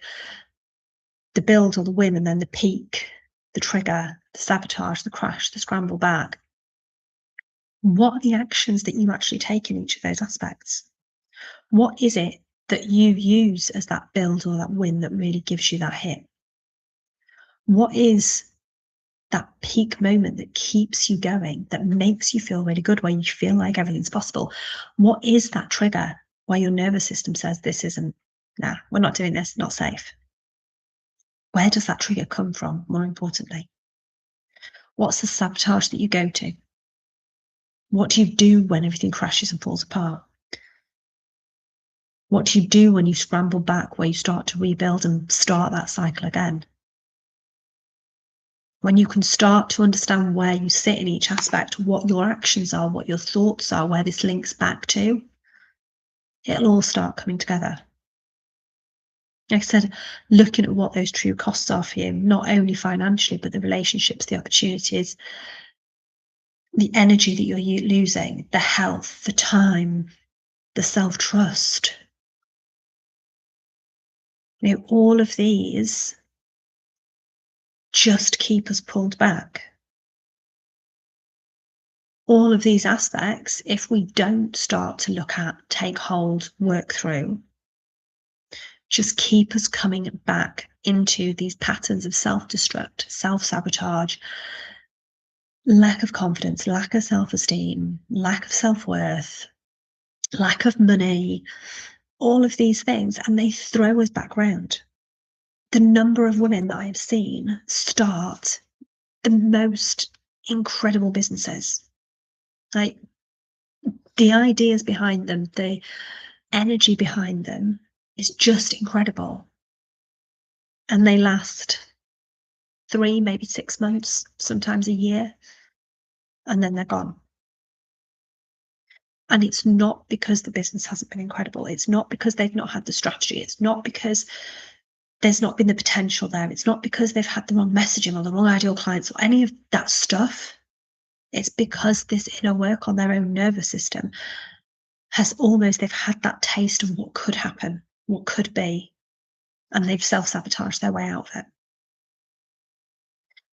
Speaker 1: the build or the win and then the peak, the trigger, the sabotage, the crash, the scramble back. What are the actions that you actually take in each of those aspects? What is it that you use as that build or that win that really gives you that hit? What is that peak moment that keeps you going, that makes you feel really good, where you feel like everything's possible? What is that trigger where your nervous system says, this isn't, nah, we're not doing this, not safe? Where does that trigger come from, more importantly? What's the sabotage that you go to? What do you do when everything crashes and falls apart? What do you do when you scramble back, where you start to rebuild and start that cycle again? When you can start to understand where you sit in each aspect, what your actions are, what your thoughts are, where this links back to, it'll all start coming together. Like I said, looking at what those true costs are for you, not only financially, but the relationships, the opportunities, the energy that you're losing, the health, the time, the self-trust. All of these just keep us pulled back. All of these aspects, if we don't start to look at, take hold, work through, just keep us coming back into these patterns of self-destruct, self-sabotage, lack of confidence, lack of self-esteem, lack of self-worth, lack of money, all of these things, and they throw us back round. The number of women that I have seen start the most incredible businesses, like the ideas behind them, the energy behind them is just incredible. And they last 3, maybe 6 months, sometimes a year, and then they're gone. And it's not because the business hasn't been incredible. It's not because they've not had the strategy. It's not because there's not been the potential there. It's not because they've had the wrong messaging or the wrong ideal clients or any of that stuff. It's because this inner work on their own nervous system they've had that taste of what could happen, what could be, and they've self-sabotaged their way out of it.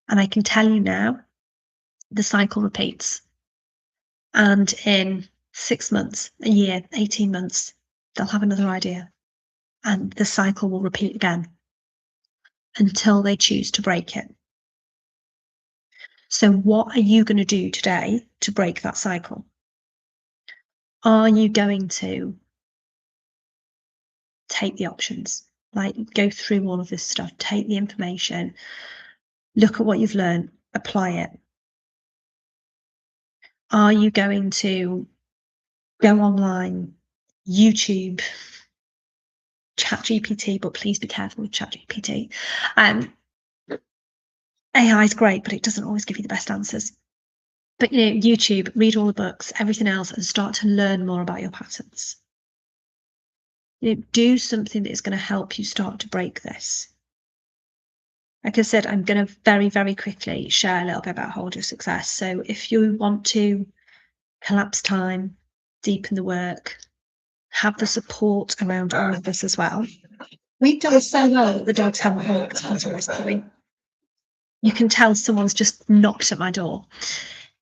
Speaker 1: And I can tell you now, the cycle repeats. And in 6 months, a year, 18 months, they'll have another idea. And the cycle will repeat again until they choose to break it. So what are you going to do today to break that cycle? Are you going to take the options, like go through all of this stuff, take the information, look at what you've learned, apply it? Are you going to go online, YouTube, ChatGPT, but please be careful with ChatGPT. AI is great, but it doesn't always give you the best answers. But YouTube, read all the books, everything else, and start to learn more about your patterns. Do something that is going to help you start to break this. Like I said, I'm going to very, very quickly share a little bit about Hold Your Success. So if you want to collapse time, deepen the work, have the support around all of this as well. We've done so well that the dogs haven't barked until this point. You can tell someone's just knocked at my door.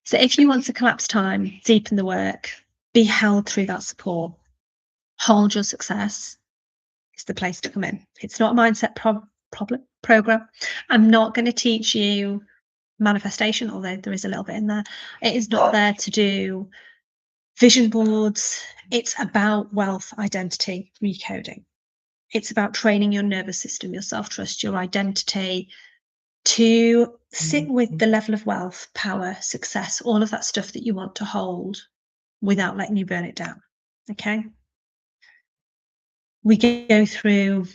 Speaker 1: So if you want to collapse time, deepen the work, be held through that support, Hold Your Success is the place to come in. It's not a mindset program. I'm not going to teach you manifestation, although there is a little bit in there. It is not there to do vision boards. It's about wealth identity recoding. It's about training your nervous system, your self-trust, your identity to sit with the level of wealth, power, success, all of that stuff that you want to hold without letting you burn it down. Okay. We go through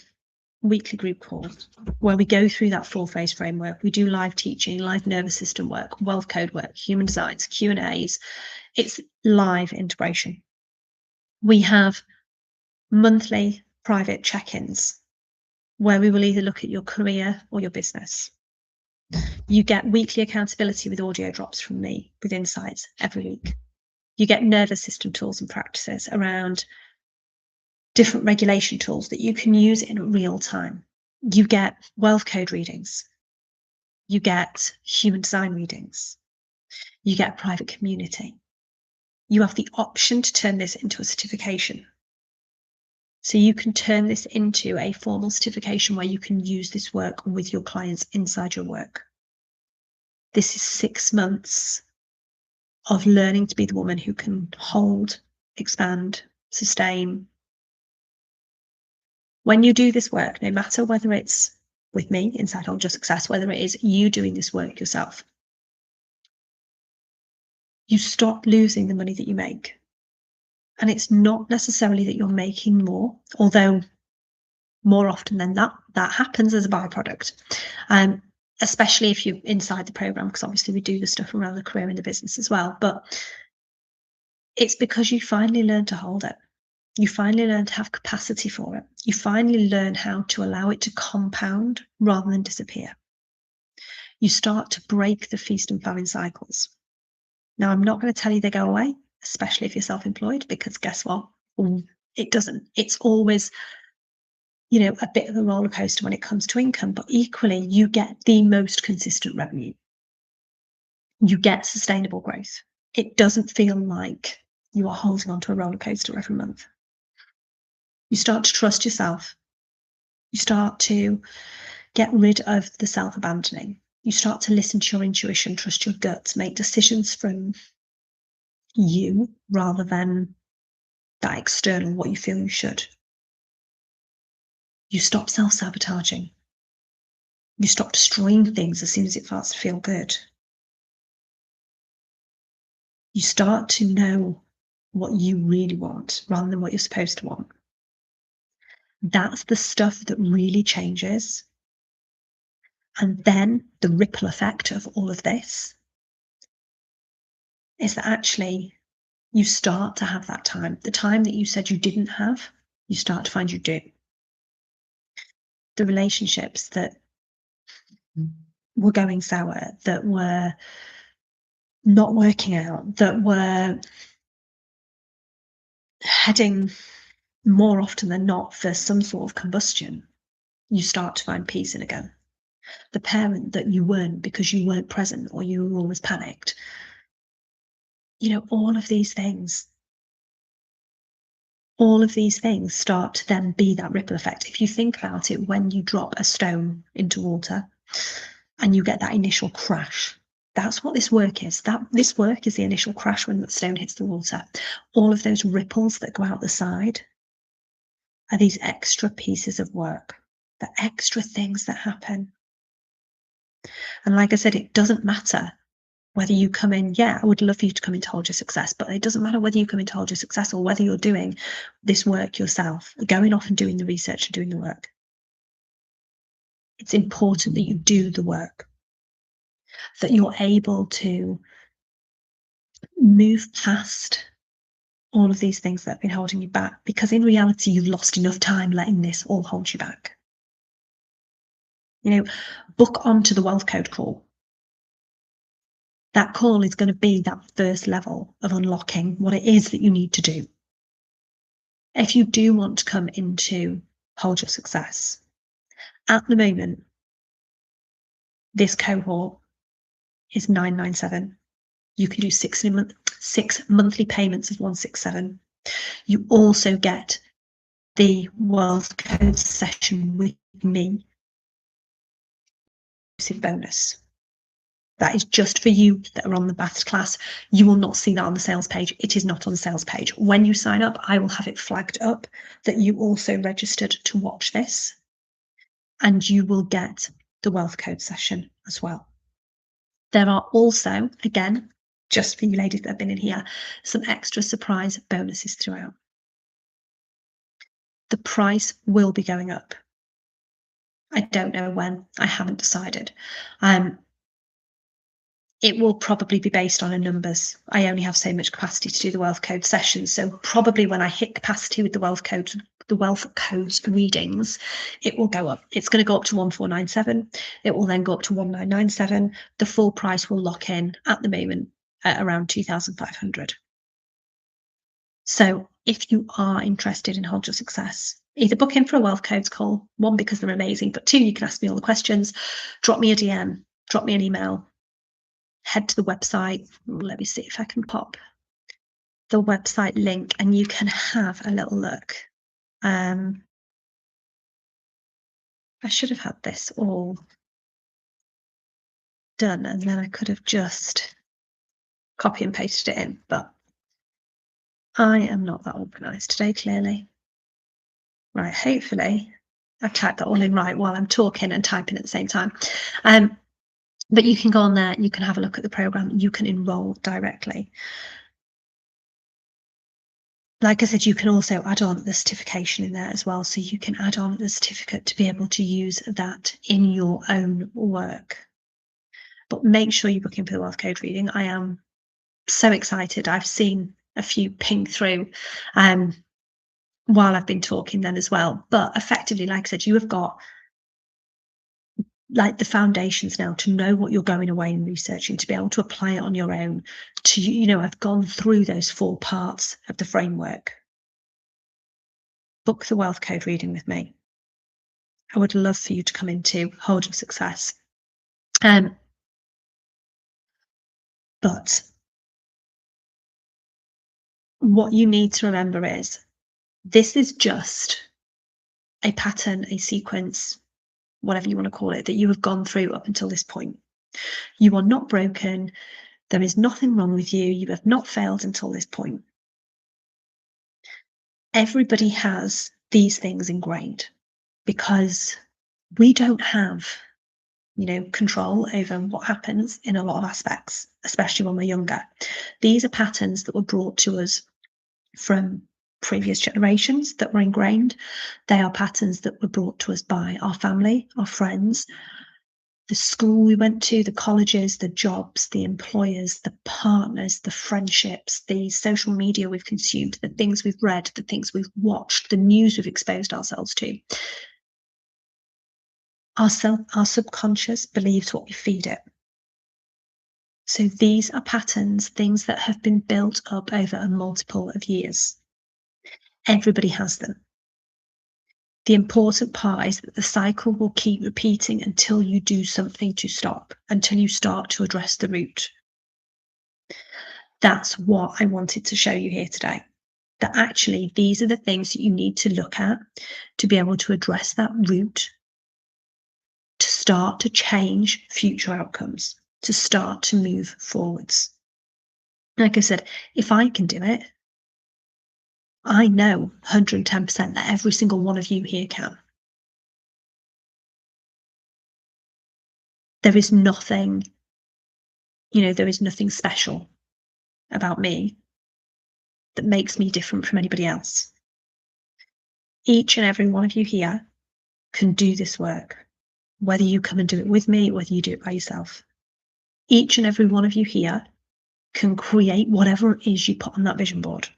Speaker 1: weekly group calls where we go through that 4-phase framework. We do live teaching, live nervous system work, wealth code work, human designs, Q&As. It's live integration. We have monthly private check-ins where we will either look at your career or your business. You get weekly accountability with audio drops from me with insights every week. You get nervous system tools and practices around different regulation tools that you can use in real time. You get wealth code readings. You get human design readings. You get a private community. You have the option to turn this into a certification. So you can turn this into a formal certification where you can use this work with your clients inside your work. This is 6 months of learning to be the woman who can hold, expand, sustain. When you do this work, no matter whether it's with me inside Hold Your Success, whether it is you doing this work yourself, you stop losing the money that you make. And it's not necessarily that you're making more, although more often than that happens as a byproduct. Especially if you're inside the program, because obviously we do the stuff around the career and the business as well. But it's because you finally learn to hold it. You finally learn to have capacity for it. You finally learn how to allow it to compound rather than disappear. You start to break the feast and famine cycles. Now, I'm not going to tell you they go away, especially if you're self-employed, because guess what? It doesn't. It's always, a bit of a roller coaster when it comes to income, but equally, you get the most consistent revenue. You get sustainable growth. It doesn't feel like you are holding onto a roller coaster every month. You start to trust yourself. You start to get rid of the self-abandoning. You start to listen to your intuition, trust your gut, make decisions from you rather than that external, what you feel you should. You stop self-sabotaging. You stop destroying things as soon as it starts to feel good. You start to know what you really want rather than what you're supposed to want. That's the stuff that really changes. And then the ripple effect of all of this is that actually you start to have that time. The time that you said you didn't have, you start to find you do. The relationships that were going sour, that were not working out, that were heading more often than not for some sort of combustion, you start to find peace in again. The parent that you weren't because you weren't present or you were always panicked. All of these things start to then be that ripple effect. If you think about it, when you drop a stone into water and you get that initial crash, that's what this work is. This work is the initial crash when the stone hits the water. All of those ripples that go out the side are these extra pieces of work, the extra things that happen. And like I said, it doesn't matter whether you come in, I would love for you to come into Hold Your Success, but it doesn't matter whether you come into Hold Your Success or whether you're doing this work yourself, going off and doing the research and doing the work. It's important that you do the work, that you're able to move past all of these things that have been holding you back, because in reality, you've lost enough time letting this all hold you back. Book onto the wealth code call. That call is going to be that first level of unlocking what it is that you need to do. If you do want to come into Hold Your Success, at the moment, this cohort is $997. You can do 6 monthly payments of $167. You also get the wealth code session with me, bonus. That is just for you that are on the Masterclass. You will not see that on the sales page. It is not on the sales page. When you sign up, I will have it flagged up that you also registered to watch this, and you will get the wealth code session as well. There are also, again, just for you ladies that have been in here, some extra surprise bonuses throughout. The price will be going up. I don't know when. I haven't decided. It will probably be based on a numbers. I only have so much capacity to do the wealth code sessions. So probably when I hit capacity with the wealth codes readings, it will go up. It's going to go up to 1497. It will then go up to 1997. The full price will lock in at the moment at around 2,500. So if you are interested in Hold Your Success, either book in for a wealth codes call, one, because they're amazing, but two, you can ask me all the questions, drop me a DM, drop me an email, head to the website. Let me see if I can pop the website link and you can have a little look. I should have had this all done and then I could have just copy and pasted it in, but I am not that organised today, clearly. Right, hopefully I've typed that all in right while I'm talking and typing at the same time. But you can go on there, you can have a look at the programme, you can enrol directly. Like I said, you can also add on the certification in there as well. So you can add on the certificate to be able to use that in your own work. But make sure you book in for the wealth code reading. I am so excited. I've seen a few ping through while I've been talking then as well. But effectively, like I said, you have got like the foundations now to know what you're going away and researching, to be able to apply it on your own, to, I've gone through those 4 parts of the framework. Book the wealth code reading with me. I would love for you to come into Hold Your Success. But what you need to remember is this is just a pattern, a sequence, whatever you want to call it, that you have gone through up until this point. You are not broken. There is nothing wrong with you. You have not failed until this point. Everybody has these things ingrained because we don't have, control over what happens in a lot of aspects, especially when we're younger. These are patterns that were brought to us from previous generations that were ingrained. They are patterns that were brought to us by our family, our friends, the school we went to, the colleges, the jobs, the employers, the partners, the friendships, the social media we've consumed, the things we've read, the things we've watched, the news we've exposed ourselves to. Our subconscious believes what we feed it. So these are patterns, things that have been built up over a multiple of years. Everybody has them. The important part is that the cycle will keep repeating until you do something to stop, until you start to address the root. That's what I wanted to show you here today. That actually, these are the things that you need to look at to be able to address that root, to start to change future outcomes, to start to move forwards. Like I said, if I can do it, I know 110% that every single one of you here can. There is nothing, there is nothing special about me that makes me different from anybody else. Each and every one of you here can do this work, whether you come and do it with me, whether you do it by yourself. Each and every one of you here can create whatever it is you put on that vision board.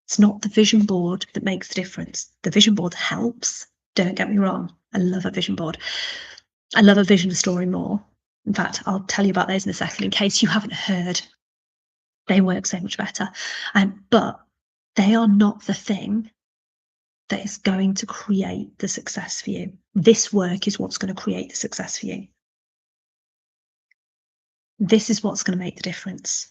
Speaker 1: It's not the vision board that makes the difference. The vision board helps, don't get me wrong, I love a vision board. I love a vision story more. In fact, I'll tell you about those in a second in case you haven't heard. They work so much better. But they are not the thing that is going to create the success for you. This work is what's going to create the success for you. This is what's going to make the difference.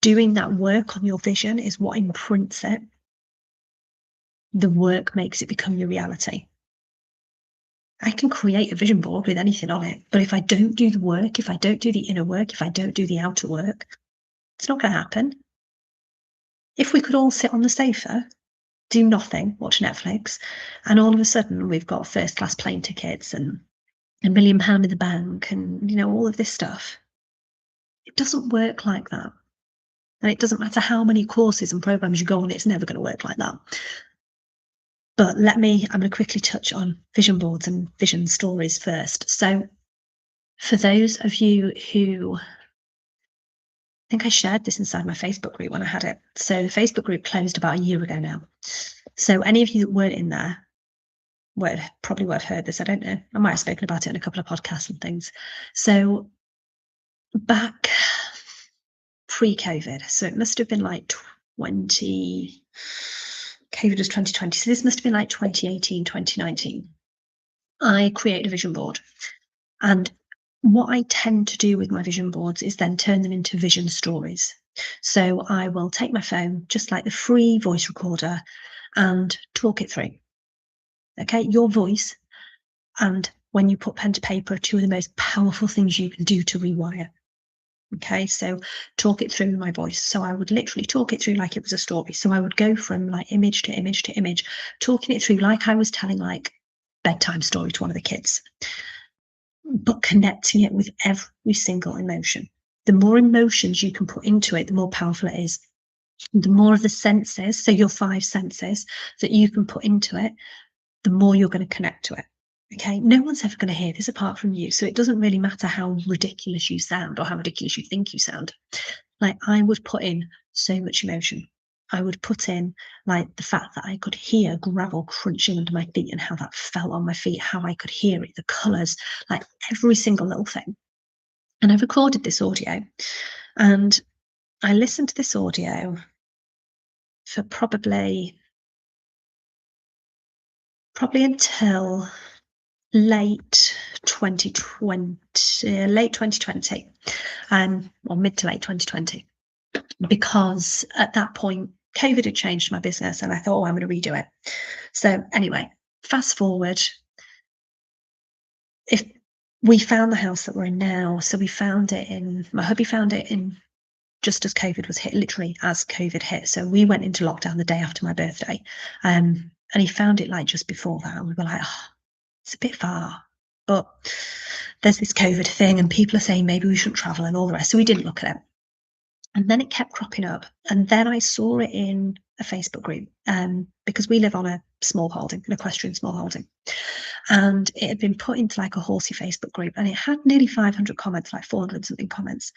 Speaker 1: Doing that work on your vision is what imprints it. The work makes it become your reality. I can create a vision board with anything on it, but if I don't do the work, if I don't do the inner work, if I don't do the outer work, it's not going to happen. If we could all sit on the sofa, do nothing, watch Netflix, and all of a sudden we've got first class plane tickets and £1 million in the bank and, all of this stuff, it doesn't work like that. And it doesn't matter how many courses and programs you go on, it's never going to work like that. But I'm going to quickly touch on vision boards and vision stories first. So for those of you who, I think I shared this inside my Facebook group when I had it. So the Facebook group closed about a year ago now. So any of you that weren't in there probably would have heard this. I don't know. I might have spoken about it in a couple of podcasts and things. So back pre-COVID, so it must have been like COVID was 2020. So this must have been like 2018, 2019. I created a vision board. And what I tend to do with my vision boards is then turn them into vision stories. So I will take my phone, just like the free voice recorder, and talk it through. Okay, your voice and when you put pen to paper are two of the most powerful things you can do to rewire. Okay, so talk it through my voice. So I would literally talk it through like it was a story. So I would go from like image to image to image, talking it through like I was telling like bedtime story to one of the kids, but connecting it with every single emotion. The more emotions you can put into it, the more powerful it is. The more of the senses, so your 5 senses that you can put into it, the more you're going to connect to it. Okay, no one's ever going to hear this apart from you. So it doesn't really matter how ridiculous you sound or how ridiculous you think you sound. Like I would put in so much emotion. I would put in like the fact that I could hear gravel crunching under my feet and how that felt on my feet, how I could hear it, the colours, like every single little thing. And I recorded this audio and I listened to this audio for probably until late 2020, or mid to late 2020, because at that point, COVID had changed my business and I thought, oh, I'm going to redo it. So anyway, fast forward, if we found the house that we're in now, so my hubby found it in just as COVID was hit, literally as COVID hit. So we went into lockdown the day after my birthday. And he found it like just before that. And we were like, oh, it's a bit far, but there's this COVID thing and people are saying maybe we shouldn't travel and all the rest. So we didn't look at it. And then it kept cropping up. And then I saw it in a Facebook group because we live on a small holding, an equestrian small holding. And it had been put into like a horsey Facebook group and it had nearly 500 comments, like 400 something comments.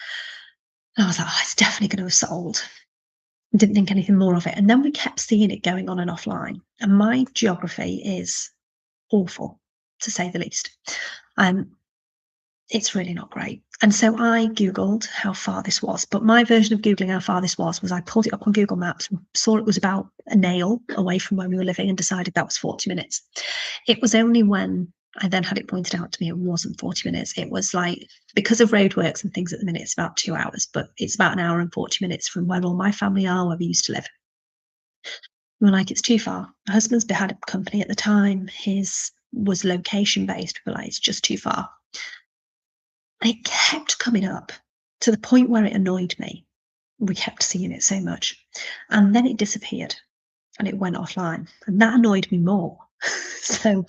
Speaker 1: And I was like, oh, it's definitely going to have sold. I didn't think anything more of it. And then we kept seeing it going on and offline. And my geography is awful, to say the least. It's really not great. And so I Googled how far this was. But my version of Googling how far this was I pulled it up on Google Maps and saw it was about a nail away from where we were living and decided that was 40 minutes. It was only when I then had it pointed out to me it wasn't 40 minutes. It was like, because of roadworks and things at the minute, it's about 2 hours, but it's about an hour and 40 minutes from where all my family are, where we used to live. We were like, it's too far. My husband's had a company at the time. His was location based. We were like, it's just too far. And it kept coming up to the point where it annoyed me. We kept seeing it so much. And then it disappeared and it went offline. And that annoyed me more. So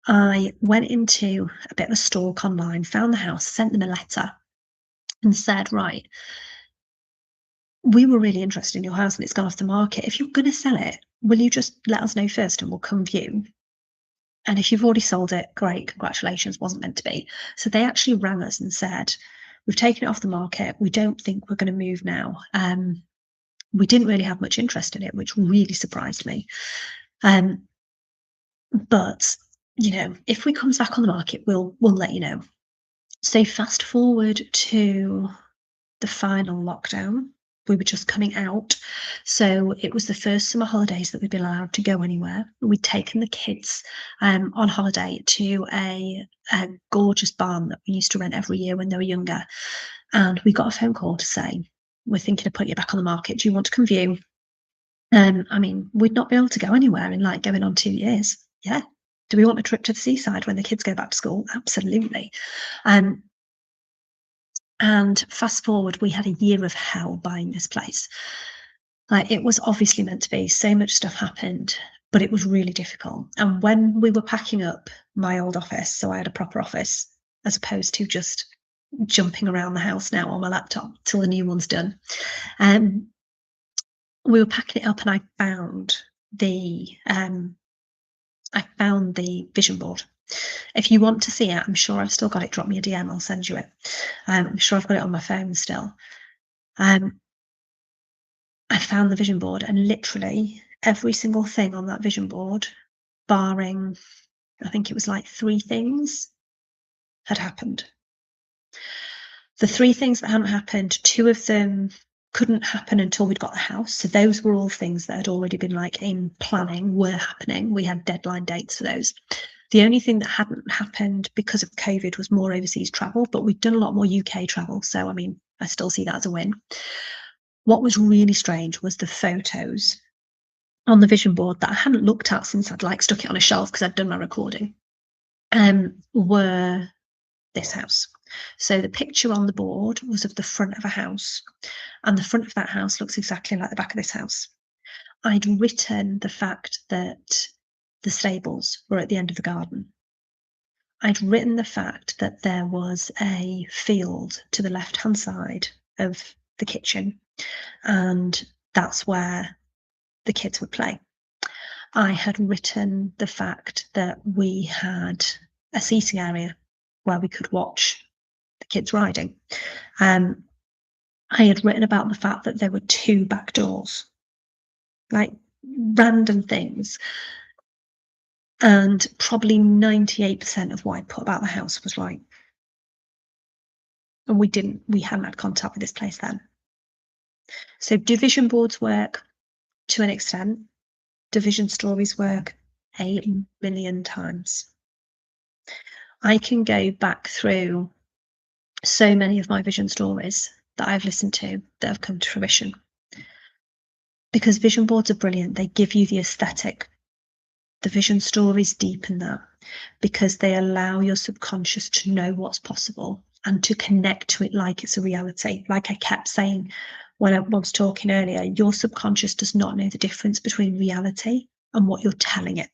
Speaker 1: I went into a bit of a stalk online, found the house, sent them a letter and said, right, we were really interested in your house and it's gone off the market. If you're going to sell it, will you just let us know first and we'll come view? And if you've already sold it, great, congratulations, wasn't meant to be. So they actually rang us and said, we've taken it off the market. We don't think we're going to move now. We didn't really have much interest in it, which really surprised me. But, if we comes back on the market, we'll let you know. So fast forward to the final lockdown. We were just coming out. So it was the first summer holidays that we'd been allowed to go anywhere. We'd taken the kids on holiday to a gorgeous barn that we used to rent every year when they were younger. And we got a phone call to say, we're thinking of putting it back on the market. Do you want to come view? I mean, we'd not be able to go anywhere in like going on 2 years. Yeah. Do we want a trip to the seaside when the kids go back to school? Absolutely. Um, and fast forward, we had a year of hell buying this place. Like, it was obviously meant to be. So much stuff happened, but it was really difficult. And when we were packing up my old office, so I had a proper office as opposed to just jumping around the house now on my laptop till the new one's done. Um, we were packing it up, and I found the vision board. If you want to see it, I'm sure I've still got it. Drop me a DM, I'll send you it. I'm sure I've got it on my phone still. I found the vision board, and literally every single thing on that vision board, barring, I think it was like 3 things, had happened. The 3 things that hadn't happened, 2 of them couldn't happen until we'd got the house. So those were all things that had already been like in planning, were happening. We had deadline dates for those. The only thing that hadn't happened because of COVID was more overseas travel, but we'd done a lot more UK travel. So, I mean, I still see that as a win. What was really strange was the photos on the vision board that I hadn't looked at since I'd like stuck it on a shelf because I'd done my recording, were this house. So the picture on the board was of the front of a house, and the front of that house looks exactly like the back of this house. I'd written the fact that the stables were at the end of the garden. I'd written the fact that there was a field to the left-hand side of the kitchen, and that's where the kids would play. I had written the fact that we had a seating area where we could watch the kids riding. I had written about the fact that there were 2 back doors, like random things. And probably 98% of what I put about the house was right. And we hadn't had contact with this place then. So division boards work to an extent. Division stories work 8 million times. I can go back through so many of my vision stories that I've listened to that have come to fruition. Because vision boards are brilliant. They give you the aesthetic. The vision stories deepen that because they allow your subconscious to know what's possible and to connect to it like it's a reality. Like I kept saying when I was talking earlier, your subconscious does not know the difference between reality and what you're telling it.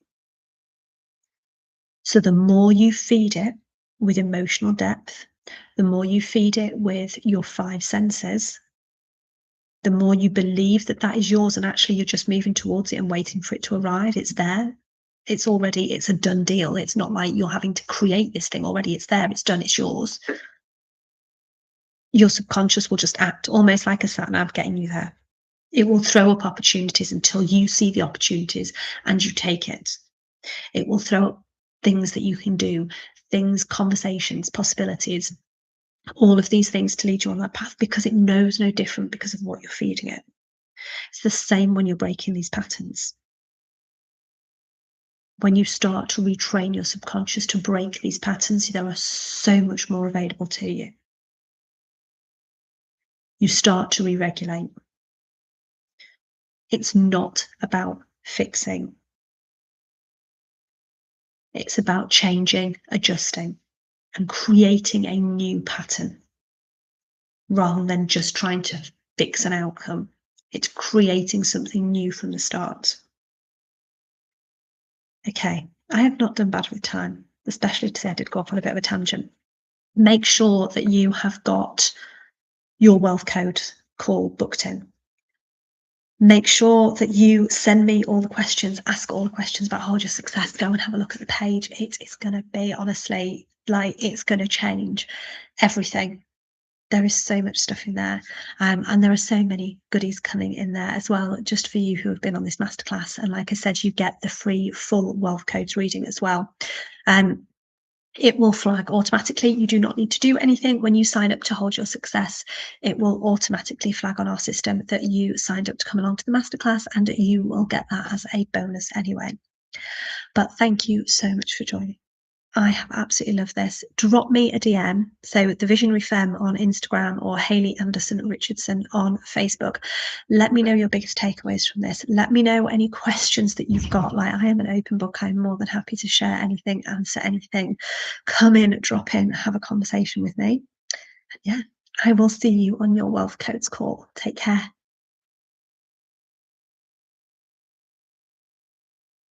Speaker 1: So the more you feed it with emotional depth, the more you feed it with your 5 senses, the more you believe that that is yours, and actually you're just moving towards it and waiting for it to arrive. It's there. It's a done deal. It's not like you're having to create this thing already. It's there, it's done, it's yours. Your subconscious will just act almost like a sat nav getting you there. It will throw up opportunities until you see the opportunities and you take it. It will throw up things that you can do, things, conversations, possibilities, all of these things to lead you on that path because it knows no different because of what you're feeding it. It's the same when you're breaking these patterns. When you start to retrain your subconscious to break these patterns, there are so much more available to you. You start to re-regulate. It's not about fixing. It's about changing, adjusting, and creating a new pattern rather than just trying to fix an outcome. It's creating something new from the start. Okay, I have not done bad with time, especially today. I did go off on a bit of a tangent. Make sure that you have got your wealth code call booked in. Make sure that you send me all the questions, ask all the questions about Hold Your Success. Go and have a look at the page. It's going to be, honestly, like, it's going to change everything. There is so much stuff in there, and there are so many goodies coming in there as well, just for you who have been on this masterclass. And like I said, you get the free full wealth codes reading as well. It will flag automatically. You do not need to do anything when you sign up to Hold Your Success. It will automatically flag on our system that you signed up to come along to the masterclass, and you will get that as a bonus anyway. But thank you so much for joining. I have absolutely loved this. Drop me a DM. So the Visionary Femme on Instagram or Hayley Anderson Richardson on Facebook. Let me know your biggest takeaways from this. Let me know any questions that you've got. Like, I am an open book. I'm more than happy to share anything, answer anything. Come in, drop in, have a conversation with me. And yeah, I will see you on your Wealth Codes call. Take care.